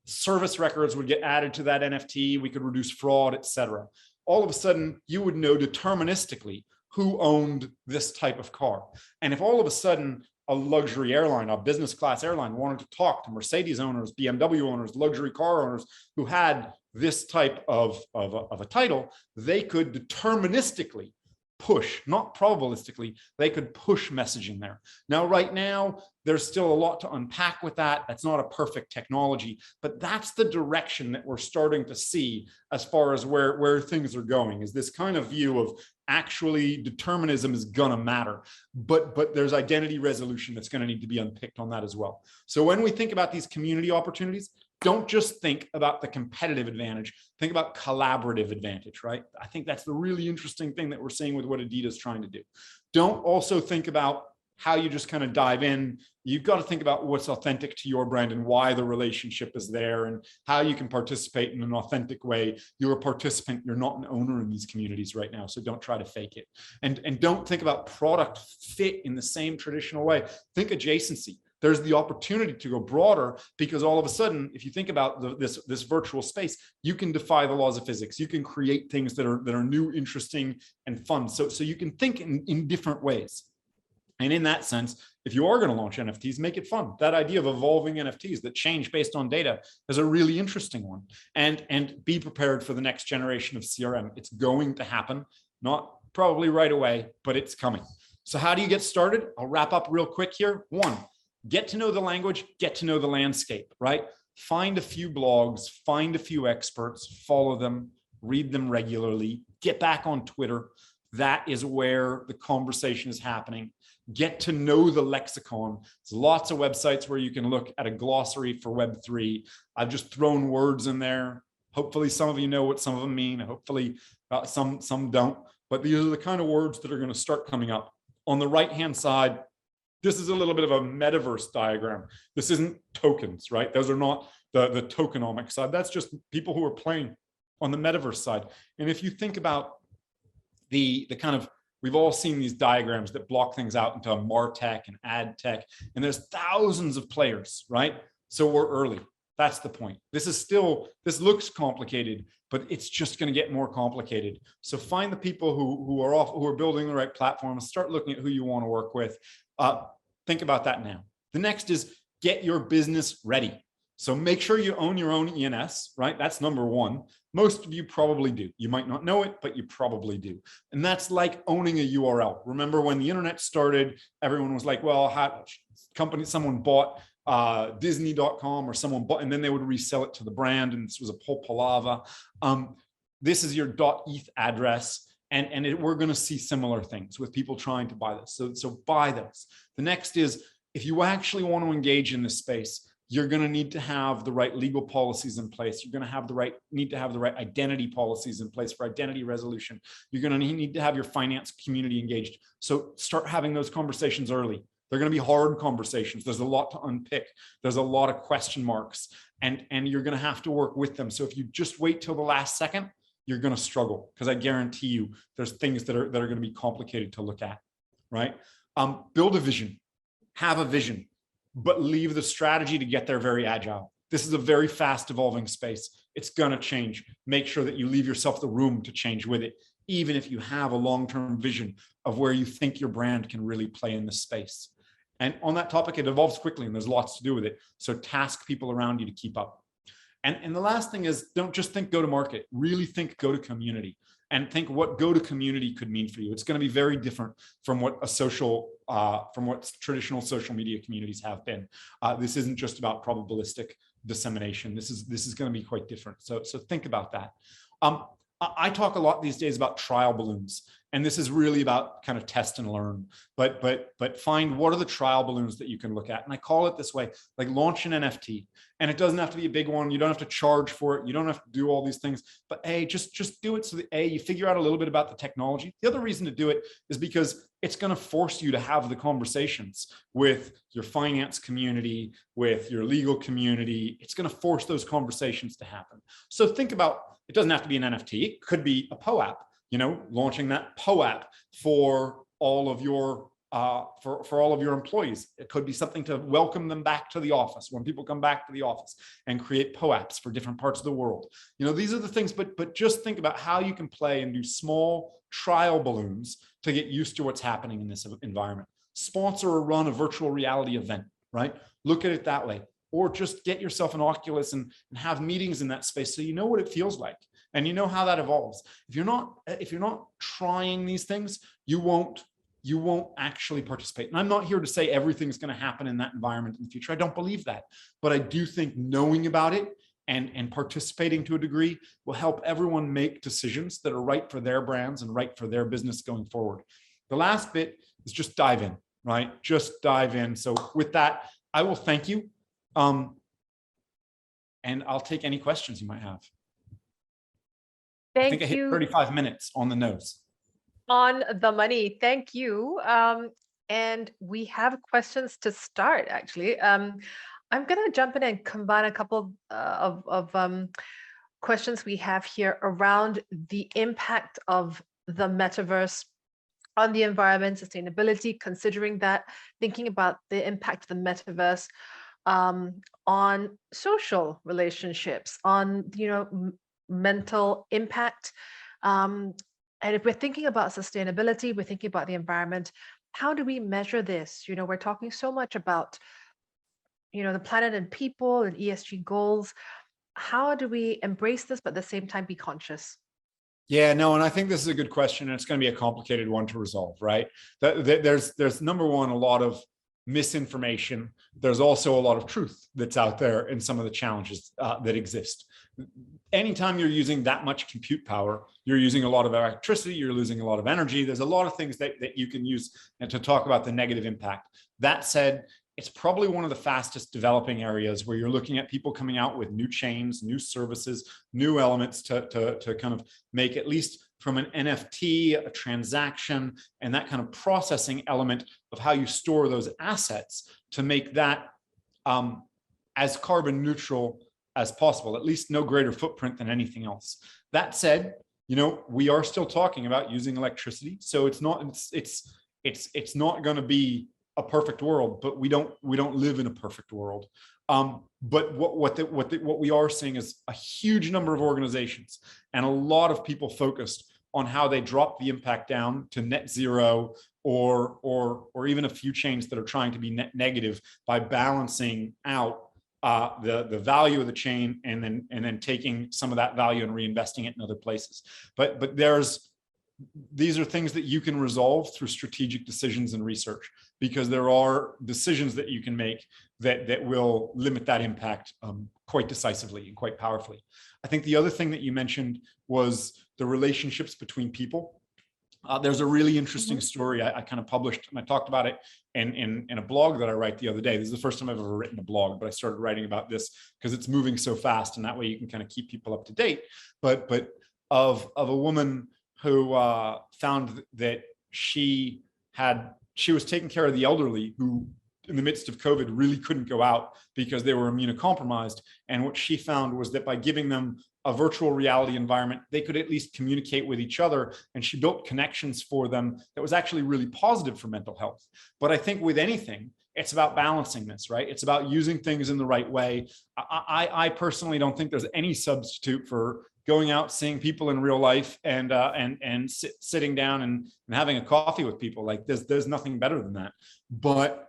service records would get added to that NFT, we could reduce fraud, etc. All of a sudden, you would know deterministically who owned this type of car. And if all of a sudden a luxury airline, a business class airline wanted to talk to Mercedes owners, BMW owners, luxury car owners who had this type of a title, they could deterministically push, not probabilistically, they could push messaging there. Now, right now, there's still a lot to unpack with that. That's not a perfect technology, but that's the direction that we're starting to see as far as where things are going, is this kind of view of actually determinism is gonna matter, but there's identity resolution that's gonna need to be unpicked on that as well. So when we think about these community opportunities, don't just think about the competitive advantage, think about collaborative advantage, right? I think that's the really interesting thing that we're seeing with what Adidas is trying to do. Don't also think about how you just kind of dive in. You've got to think about what's authentic to your brand and why the relationship is there and how you can participate in an authentic way. You're a participant, you're not an owner in these communities right now, so don't try to fake it. And don't think about product fit in the same traditional way. Think adjacency. There's the opportunity to go broader because all of a sudden, if you think about this virtual space, you can defy the laws of physics. You can create things that are new, interesting, and fun. So you can think in different ways. And in that sense, if you are going to launch NFTs, make it fun. That idea of evolving NFTs that change based on data is a really interesting one. And be prepared for the next generation of CRM. It's going to happen, not probably right away, but it's coming. So how do you get started? I'll wrap up real quick here. 1, get to know the language, get to know the landscape, right? Find a few blogs, find a few experts, follow them, read them regularly, get back on Twitter, that is where the conversation is happening. Get to know the lexicon. There's lots of websites where you can look at a glossary for Web3. I've just thrown words in there. Hopefully some of you know what some of them mean. Hopefully some don't, but these are the kind of words that are going to start coming up. On the right-hand side, this is a little bit of a metaverse diagram. This isn't tokens, right? Those are not the tokenomic side. That's just people who are playing on the metaverse side. And if you think about the kind of, we've all seen these diagrams that block things out into MarTech and ad tech, and there's thousands of players, right? So we're early. That's the point. This looks complicated, but it's just going to get more complicated. So find the people who are building the right platforms, start looking at who you want to work with. Think about that now. The next is get your business ready. So make sure you own your own ENS, right? That's number one. Most of you probably do. You might not know it, but you probably do. And that's like owning a URL. Remember when the internet started, everyone was like, well, someone bought Disney.com or someone bought, and then they would resell it to the brand. And this was a whole palaver. This is your .eth address. And we're going to see similar things with people trying to buy this. So buy those. The next is, if you actually want to engage in this space, you're going to need to have the right legal policies in place. You're going to need to have the right identity policies in place for identity resolution. You're going to need to have your finance community engaged. So start having those conversations early. They're going to be hard conversations. There's a lot to unpick. There's a lot of question marks, and you're going to have to work with them. So if you just wait till the last second, you're going to struggle, because I guarantee you there's things that are going to be complicated to look at, right? Build a vision, have a vision, but leave the strategy to get there very agile. This is a very fast evolving space. It's going to change. Make sure that you leave yourself the room to change with it, even if you have a long-term vision of where you think your brand can really play in this space. And on that topic, it evolves quickly and there's lots to do with it. So task people around you to keep up. And the last thing is, don't just think go to market, really think go to community, and think what go to community could mean for you. It's going to be very different from what traditional social media communities have been. This isn't just about probabilistic dissemination. This is going to be quite different. So think about that. I talk a lot these days about trial balloons, and this is really about kind of test and learn, but find what are the trial balloons that you can look at. And I call it this way, like launch an NFT, and it doesn't have to be a big one. You don't have to charge for it. You don't have to do all these things, but just do it so that you figure out a little bit about the technology. The other reason to do it is because it's going to force you to have the conversations with your finance community, with your legal community. It's going to force those conversations to happen. So think about, it doesn't have to be an NFT. It could be a POAP, launching that POAP for all of your for all of your employees. It could be something to welcome them back to the office when people come back to the office, and create POAPs for different parts of the world. These are the things, but just think about how you can play and do small trial balloons to get used to what's happening in this environment. Sponsor or run a virtual reality event, right? Look at it that way. Or just get yourself an Oculus and have meetings in that space so you know what it feels like and you know how that evolves. If you're not trying these things, you won't actually participate. And I'm not here to say everything's going to happen in that environment in the future. I don't believe that. But I do think knowing about it and participating to a degree will help everyone make decisions that are right for their brands and right for their business going forward. The last bit is just dive in, right? Just dive in. So with that, I will thank you. And I'll take any questions you might have. I think I hit 35 minutes on the nose. On the money. Thank you. And we have questions to start, actually. I'm going to jump in and combine a couple of questions we have here around the impact of the metaverse on the environment, sustainability, considering that, thinking about the impact of the metaverse on social relationships, on mental impact, and if we're thinking about sustainability, we're thinking about the environment. How do we measure this? We're talking so much about the planet and people and ESG goals. How do we embrace this but at the same time be conscious? Yeah, no, and I think this is a good question, and it's going to be a complicated one to resolve, right? There's number one, a lot of misinformation. There's also a lot of truth that's out there in some of the challenges that exist. Anytime you're using that much compute power, you're using a lot of electricity, you're losing a lot of energy. There's a lot of things that you can use and to talk about the negative impact. That said, it's probably one of the fastest developing areas where you're looking at people coming out with new chains, new services, new elements to kind of make, at least from an NFT, a transaction, and that kind of processing element of how you store those assets to make that as carbon neutral as possible, at least no greater footprint than anything else. That said, we are still talking about using electricity, so it's not going to be a perfect world, but we don't live in a perfect world. But what we are seeing is a huge number of organizations and a lot of people focused on how they drop the impact down to net zero, or even a few chains that are trying to be net negative by balancing out the value of the chain and then taking some of that value and reinvesting it in other places. But these are things that you can resolve through strategic decisions and research, because there are decisions that you can make that will limit that impact quite decisively and quite powerfully. I think the other thing that you mentioned was the relationships between people. There's a really interesting story I kind of published, and I talked about it in a blog that I write the other day. This is the first time I've ever written a blog, but I started writing about this because it's moving so fast, and that way you can kind of keep people up to date. But of a woman who found that she was taking care of the elderly who, in the midst of COVID, really couldn't go out because they were immunocompromised. And what she found was that by giving them a virtual reality environment, they could at least communicate with each other. And she built connections for them that was actually really positive for mental health. But I think with anything, it's about balancing this, right? It's about using things in the right way. I personally don't think there's any substitute for going out, seeing people in real life, and sitting down and having a coffee with people. Like there's nothing better than that. But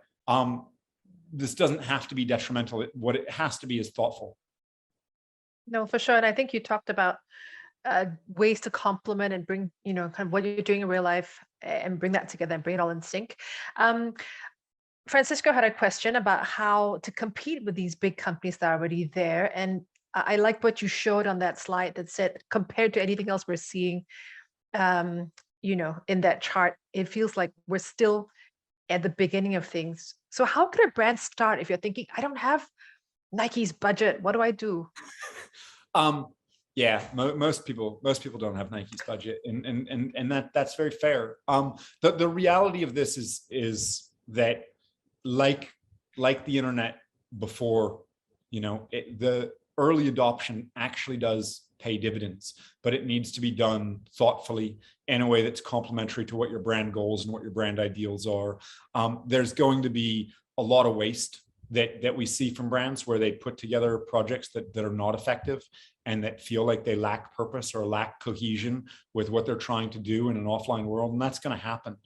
this doesn't have to be detrimental. What it has to be is thoughtful. No, for sure. And I think you talked about ways to complement and bring, kind of what you're doing in real life and bring that together and bring it all in sync. Francisco had a question about how to compete with these big companies that are already there. And I like what you showed on that slide that said, compared to anything else we're seeing, in that chart, it feels like we're still at the beginning of things. So how could a brand start if you're thinking, I don't have Nike's budget, what do I do? Yeah, most people don't have Nike's budget, and that's very fair. The reality of this is that like the internet before, the early adoption actually does pay dividends, but it needs to be done thoughtfully in a way that's complementary to what your brand goals and what your brand ideals are. There's going to be a lot of waste that we see from brands where they put together projects that are not effective and that feel like they lack purpose or lack cohesion with what they're trying to do in an offline world, and that's going to happen.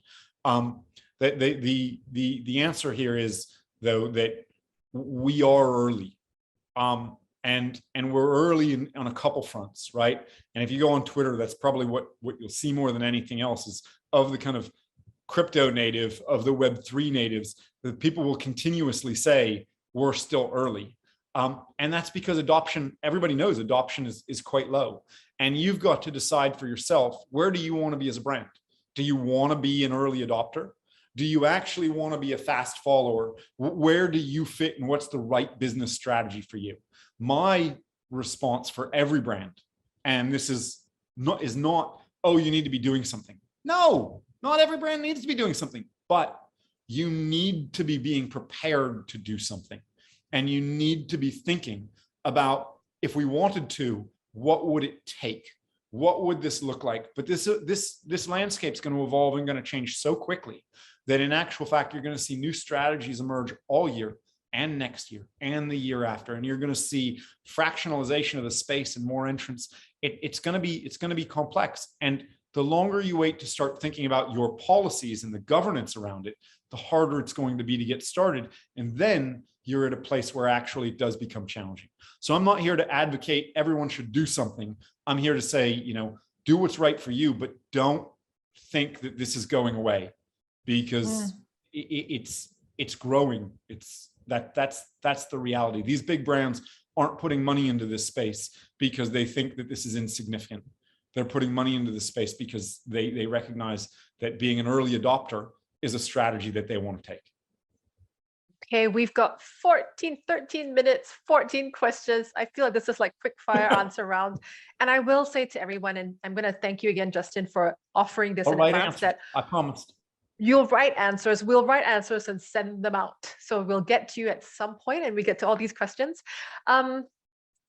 The answer here is, though, that we are early, and we're early on a couple fronts, right? And if you go on Twitter, that's probably what you'll see more than anything else, is of the kind of crypto native, of the Web3 natives, that people will continuously say we're still early. And that's because adoption, everybody knows adoption is quite low. And you've got to decide for yourself, where do you want to be as a brand? Do you want to be an early adopter? Do you actually want to be a fast follower? Where do you fit, and what's the right business strategy for you? My response for every brand, and this is not, oh, you need to be doing something. No, not every brand needs to be doing something, but you need to be being prepared to do something. And you need to be thinking about, if we wanted to, what would it take? What would this look like? But this landscape is going to evolve and going to change so quickly that in actual fact, you're going to see new strategies emerge all year and next year and the year after. And you're going to see fractionalization of the space and more entrants. It's going to be complex. And the longer you wait to start thinking about your policies and the governance around it, the harder it's going to be to get started. And then you're at a place where actually it does become challenging. So I'm not here to advocate everyone should do something. I'm here to say, do what's right for you, but don't think that this is going away, because it's growing. That's the reality. These big brands aren't putting money into this space because they think that this is insignificant. They're putting money into this space because they recognize that being an early adopter is a strategy that they want to take. Okay, we've got 13 minutes, 14 questions. I feel like this is like quick fire answer round. And I will say to everyone, and I'm going to thank you again, Justin, for offering this in advance, that I promised. You'll write answers, we'll write answers and send them out. So we'll get to you at some point and we get to all these questions.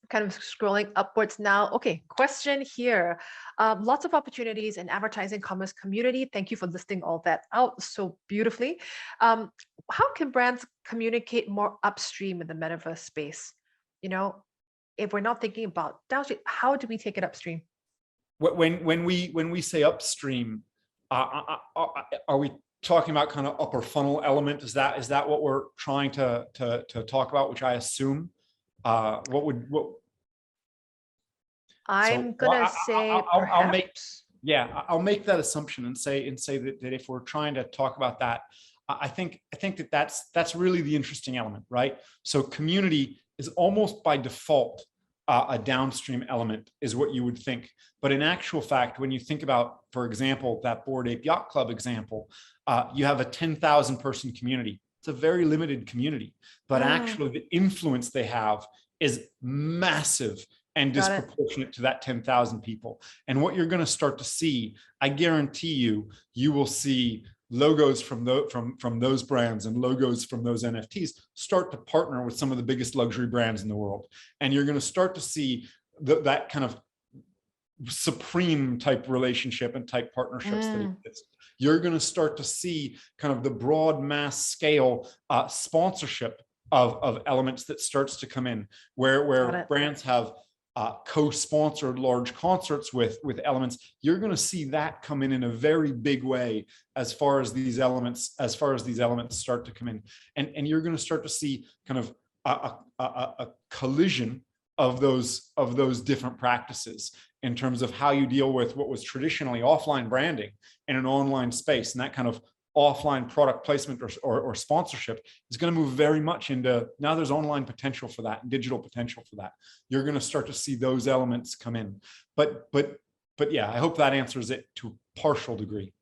Kind of scrolling upwards now. Okay, question here. Lots of opportunities in advertising commerce community. Thank you for listing all that out so beautifully. How can brands communicate more upstream in the metaverse space? You know, if we're not thinking about downstream, how do we take it upstream? When we say upstream, are we talking about kind of upper funnel element? Is that what we're trying to talk about? Which I assume. I'm gonna say perhaps. I'll make that assumption and say that if we're trying to talk about that, I think that's really the interesting element, right? So community is almost by default a downstream element, is what you would think. But in actual fact, when you think about, for example, that Bored Ape Yacht Club example, you have a 10,000 person community. It's a very limited community, but actually the influence they have is massive and disproportionate to that 10,000 people. And what you're going to start to see, I guarantee you will see logos from those brands and logos from those NFTs start to partner with some of the biggest luxury brands in the world. And you're going to start to see that kind of supreme type relationship and type partnerships that exist. You're going to start to see kind of the broad mass scale sponsorship of elements that starts to come in, where brands have co-sponsored large concerts with elements. You're going to see that come in a very big way as far as these elements start to come in, and you're going to start to see kind of a collision of those different practices in terms of how you deal with what was traditionally offline branding in an online space, and that kind of offline product placement or sponsorship is going to move very much into, now there's online potential for that and digital potential for that. You're going to start to see those elements come in. But yeah, I hope that answers it to a partial degree.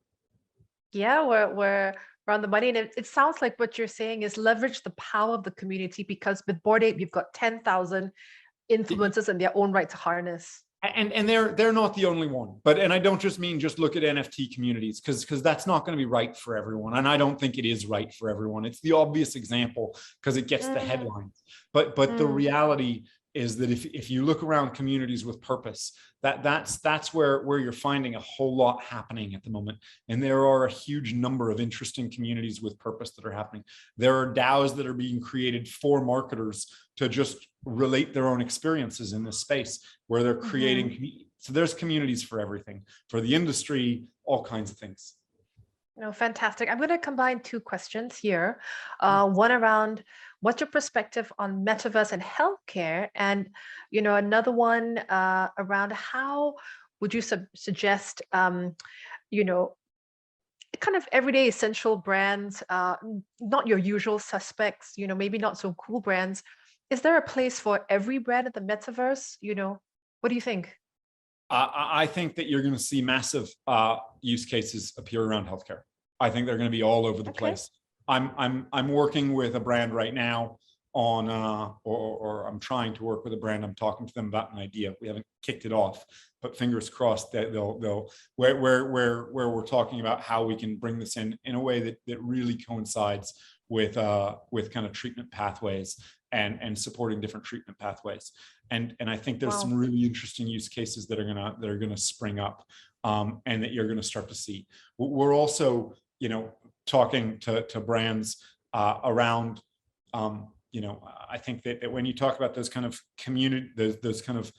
Yeah, we're on the money. And it sounds like what you're saying is leverage the power of the community, because with Bored Ape, you've got 10,000 influencers in their own right to harness. And they're not the only one, and I don't just mean just look at NFT communities, because that's not going to be right for everyone, and I don't think it is right for everyone. It's the obvious example because it gets the headlines, but the reality is that if you look around communities with purpose, that's where you're finding a whole lot happening at the moment. And there are a huge number of interesting communities with purpose that are happening. There are DAOs that are being created for marketers to just relate their own experiences in this space, where they're creating. So there's communities for everything, for the industry, all kinds of things. No, fantastic. I'm going to combine two questions here. One around what's your perspective on metaverse and healthcare, and another one around how would you suggest kind of everyday essential brands, not your usual suspects, maybe not so cool brands. Is there a place for every brand in the metaverse? What do you think? I think that you're going to see massive use cases appear around healthcare. I think they're going to be all over the place. I'm working with a brand right now on, or I'm trying to work with a brand. I'm talking to them about an idea. We haven't kicked it off, but fingers crossed that they'll where we're talking about how we can bring this in a way that really coincides with kind of treatment pathways and supporting different treatment pathways. And I think there's some really interesting use cases that are gonna spring up, and that you're gonna start to see. We're also, talking to brands around, I think that when you talk about those kind of community, those kind of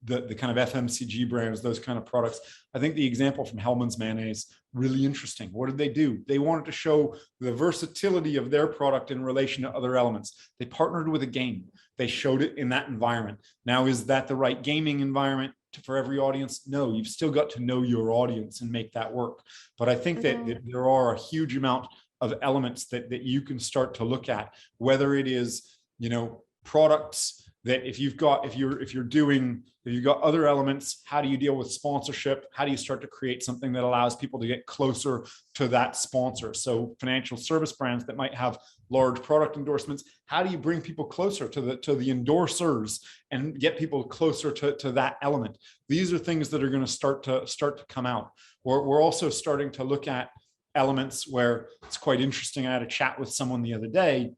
the kind of FMCG brands, those kind of products, I think the example from Hellmann's Mayonnaise, really interesting. What did they do? They wanted to show the versatility of their product in relation to other elements. They partnered with a game. They showed it in that environment. Now, is that the right gaming environment for every audience? No, you've still got to know your audience and make that work. But I think that there are a huge amount of elements that you can start to look at, whether it is, products that if you've got other elements, how do you deal with sponsorship? How do you start to create something that allows people to get closer to that sponsor? So financial service brands that might have large product endorsements, how do you bring people closer to the endorsers and get people closer to that element? These are things that are going to start to come out. We're also starting to look at elements where it's quite interesting. I had a chat with someone the other day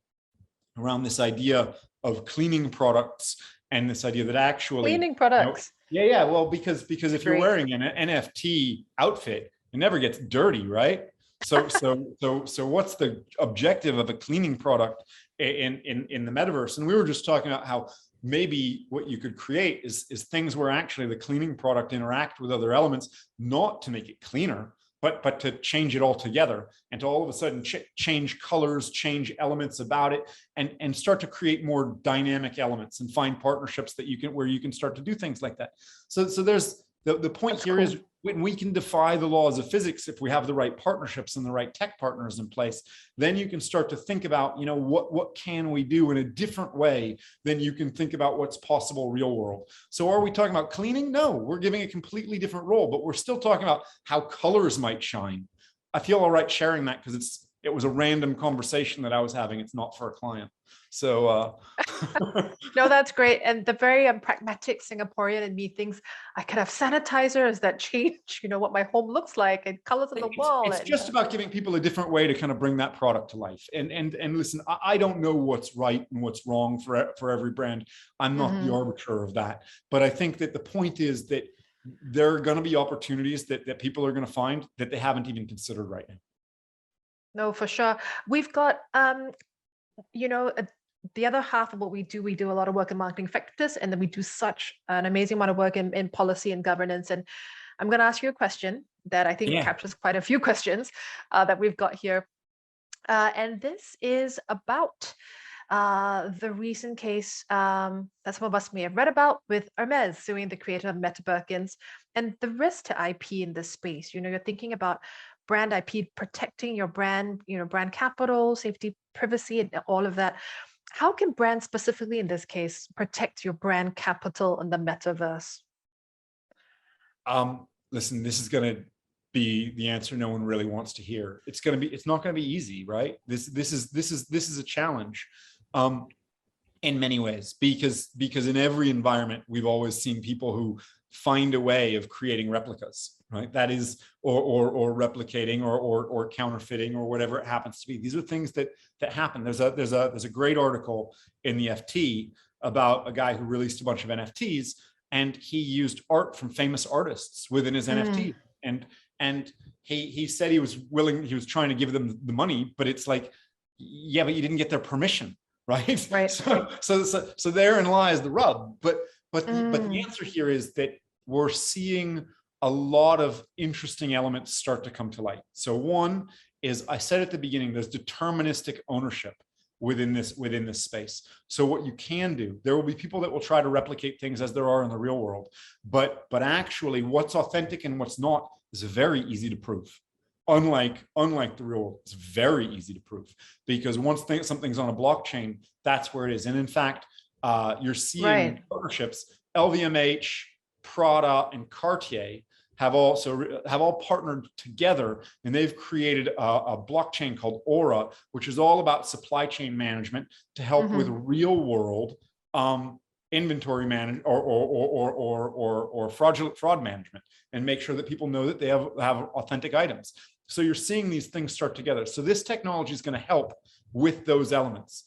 around this idea of cleaning products, and this idea that actually cleaning products. Yeah. Well, because if you're wearing an NFT outfit, it never gets dirty, right? So what's the objective of a cleaning product in the metaverse? And we were just talking about how maybe what you could create is things where actually the cleaning product interact with other elements, not to make it cleaner, but to change it all together, and to all of a sudden change colors, change elements about it, and start to create more dynamic elements and find partnerships where you can start to do things like that. So there's the point. That's here cool. Is when we can defy the laws of physics, if we have the right partnerships and the right tech partners in place, then you can start to think about, what can we do in a different way than you can think about what's possible real world. So are we talking about cleaning? No, we're giving a completely different role, but we're still talking about how colors might shine. I feel all right sharing that because it was a random conversation that I was having. It's not for a client. So no, that's great. And the very pragmatic Singaporean in me thinks I could have sanitizers that change, what my home looks like, and colors on the wall. It's just about giving people a different way to kind of bring that product to life. And listen, I don't know what's right and what's wrong for every brand. I'm not the arbiter of that. But I think that the point is that there are going to be opportunities that people are going to find that they haven't even considered right now. No, for sure. We've got, the other half of what we do a lot of work in marketing effectiveness, and then we do such an amazing amount of work in policy and governance. And I'm going to ask you a question that I think captures quite a few questions that we've got here. And this is about the recent case that some of us may have read about with Hermes suing the creator of Meta Birkins, and the risk to IP in this space. You're thinking about brand IP, protecting your brand, brand capital, safety, privacy, and all of that. How can brands, specifically in this case, protect your brand capital in the metaverse? Listen, this is going to be the answer no one really wants to hear. It's not going to be easy, right? This is a challenge in many ways, because in every environment we've always seen people who find a way of creating replicas, right? That is, or replicating or counterfeiting or whatever it happens to be. These are things that happen. There's a great article in the FT about a guy who released a bunch of NFTs, and he used art from famous artists within his NFT. And he said he was trying to give them the money, but it's like, yeah, but you didn't get their permission, right? Right. So therein lies the rub. But the answer here is that we're seeing a lot of interesting elements start to come to light. So one is, I said at the beginning, there's deterministic ownership within this space. So what you can do, there will be people that will try to replicate things as there are in the real world, but actually what's authentic and what's not is very easy to prove. Unlike the real world, it's very easy to prove, because once something's on a blockchain, that's where it is. And in fact, you're seeing partnerships. LVMH, Prada, and Cartier have all partnered together, and they've created a blockchain called Aura, which is all about supply chain management to help with real world inventory management or fraud management, and make sure that people know that they have authentic items. So you're seeing these things start together. So this technology is going to help with those elements.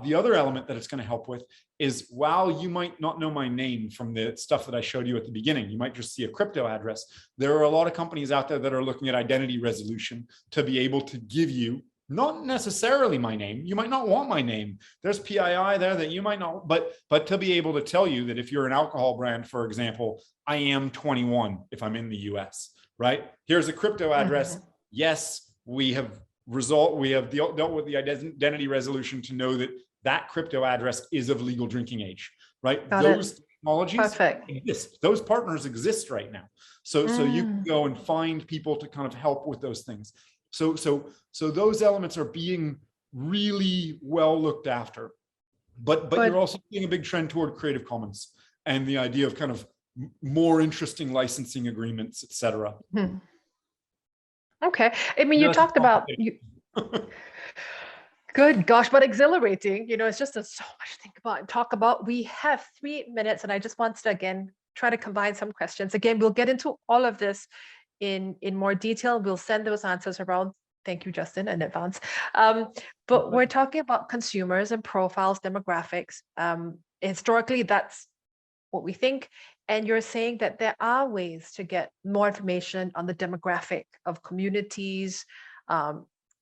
The other element that it's going to help with is, while you might not know my name from the stuff that I showed you at the beginning, you might just see a crypto address. There are a lot of companies out there that are looking at identity resolution to be able to give you, not necessarily my name. You might not want my name. There's PII there that you might not, but to be able to tell you that if you're an alcohol brand, for example, I am 21 if I'm in the US, right? Here's a crypto address. Yes, we have dealt with the identity resolution to know that crypto address is of legal drinking age, right? Those technologies exist. Those partners exist right now. So you can go and find people to kind of help with those things. So those elements are being really well looked after. But you're also seeing a big trend toward Creative Commons and the idea of kind of more interesting licensing agreements, et cetera. Okay. I mean, you talked about you. Good gosh, but exhilarating. It's just so much to think about and talk about. We have 3 minutes, and I just want to again try to combine some questions. Again, we'll get into all of this in more detail. We'll send those answers around. Thank you, Justin, in advance. But we're talking about consumers and profiles, demographics. Historically, that's what we think. And you're saying that there are ways to get more information on the demographic of communities.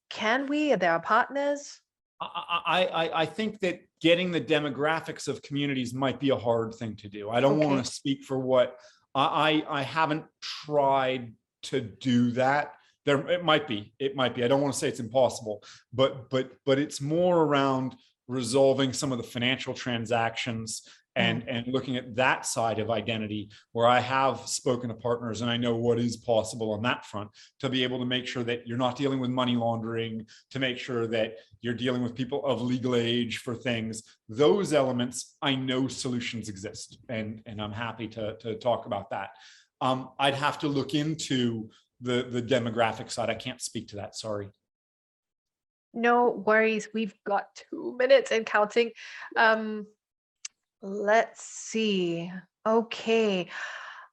Can we? Are there partners? I think that getting the demographics of communities might be a hard thing to do. I don't want to speak for what I haven't tried to do that. It might be. I don't want to say it's impossible, but it's more around resolving some of the financial transactions and looking at that side of identity, where I have spoken to partners and I know what is possible on that front, to be able to make sure that you're not dealing with money laundering, to make sure that you're dealing with people of legal age for things. Those elements, I know solutions exist, and I'm happy to talk about that. I'd have to look into the demographic side. I can't speak to that, sorry. No worries. We've got 2 minutes and counting. Let's see. Okay.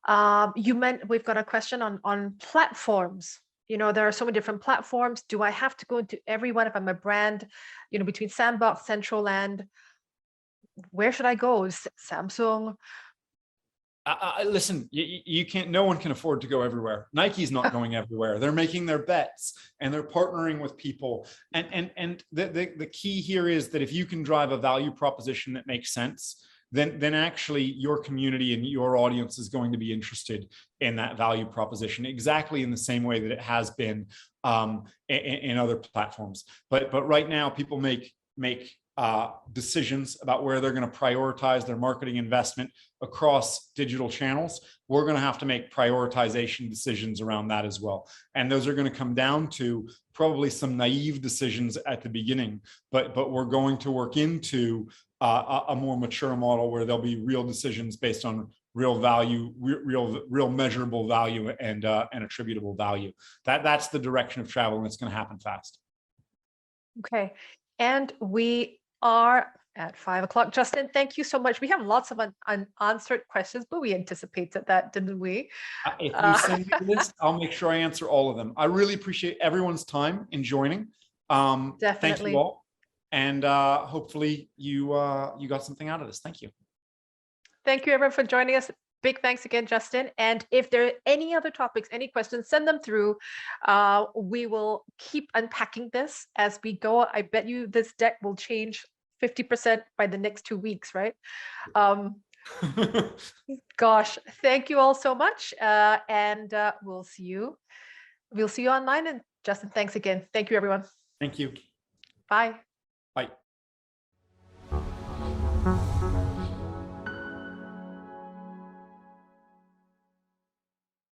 We've got a question on platforms. There are so many different platforms. Do I have to go into every one if I'm a brand, between Sandbox, Centraland? Where should I go? Samsung? Listen, you can't, no one can afford to go everywhere. Nike's not going everywhere. They're making their bets and they're partnering with people. And the key here is that if you can drive a value proposition that makes sense, then actually your community and your audience is going to be interested in that value proposition, exactly in the same way that it has been in other platforms. But right now, people make decisions about where they're going to prioritize their marketing investment across digital channels. We're going to have to make prioritization decisions around that as well. And those are going to come down to probably some naive decisions at the beginning, but we're going to work into a more mature model where there'll be real decisions based on real value, real measurable value and attributable value. That's the direction of travel, and it's going to happen fast. Okay. And we are at 5 o'clock. Justin, thank you so much. We have lots of unanswered questions, but we anticipated that, didn't we? If you send me the list, I'll make sure I answer all of them. I really appreciate everyone's time in joining. Definitely. Thank you all. And hopefully you got something out of this. Thank you. Thank you, everyone, for joining us. Big thanks again, Justin. And if there are any other topics, any questions, send them through. We will keep unpacking this as we go. I bet you this deck will change 50% by the next 2 weeks, right? Gosh, thank you all so much. And we'll see you online. And Justin, thanks again. Thank you, everyone. Thank you. Bye.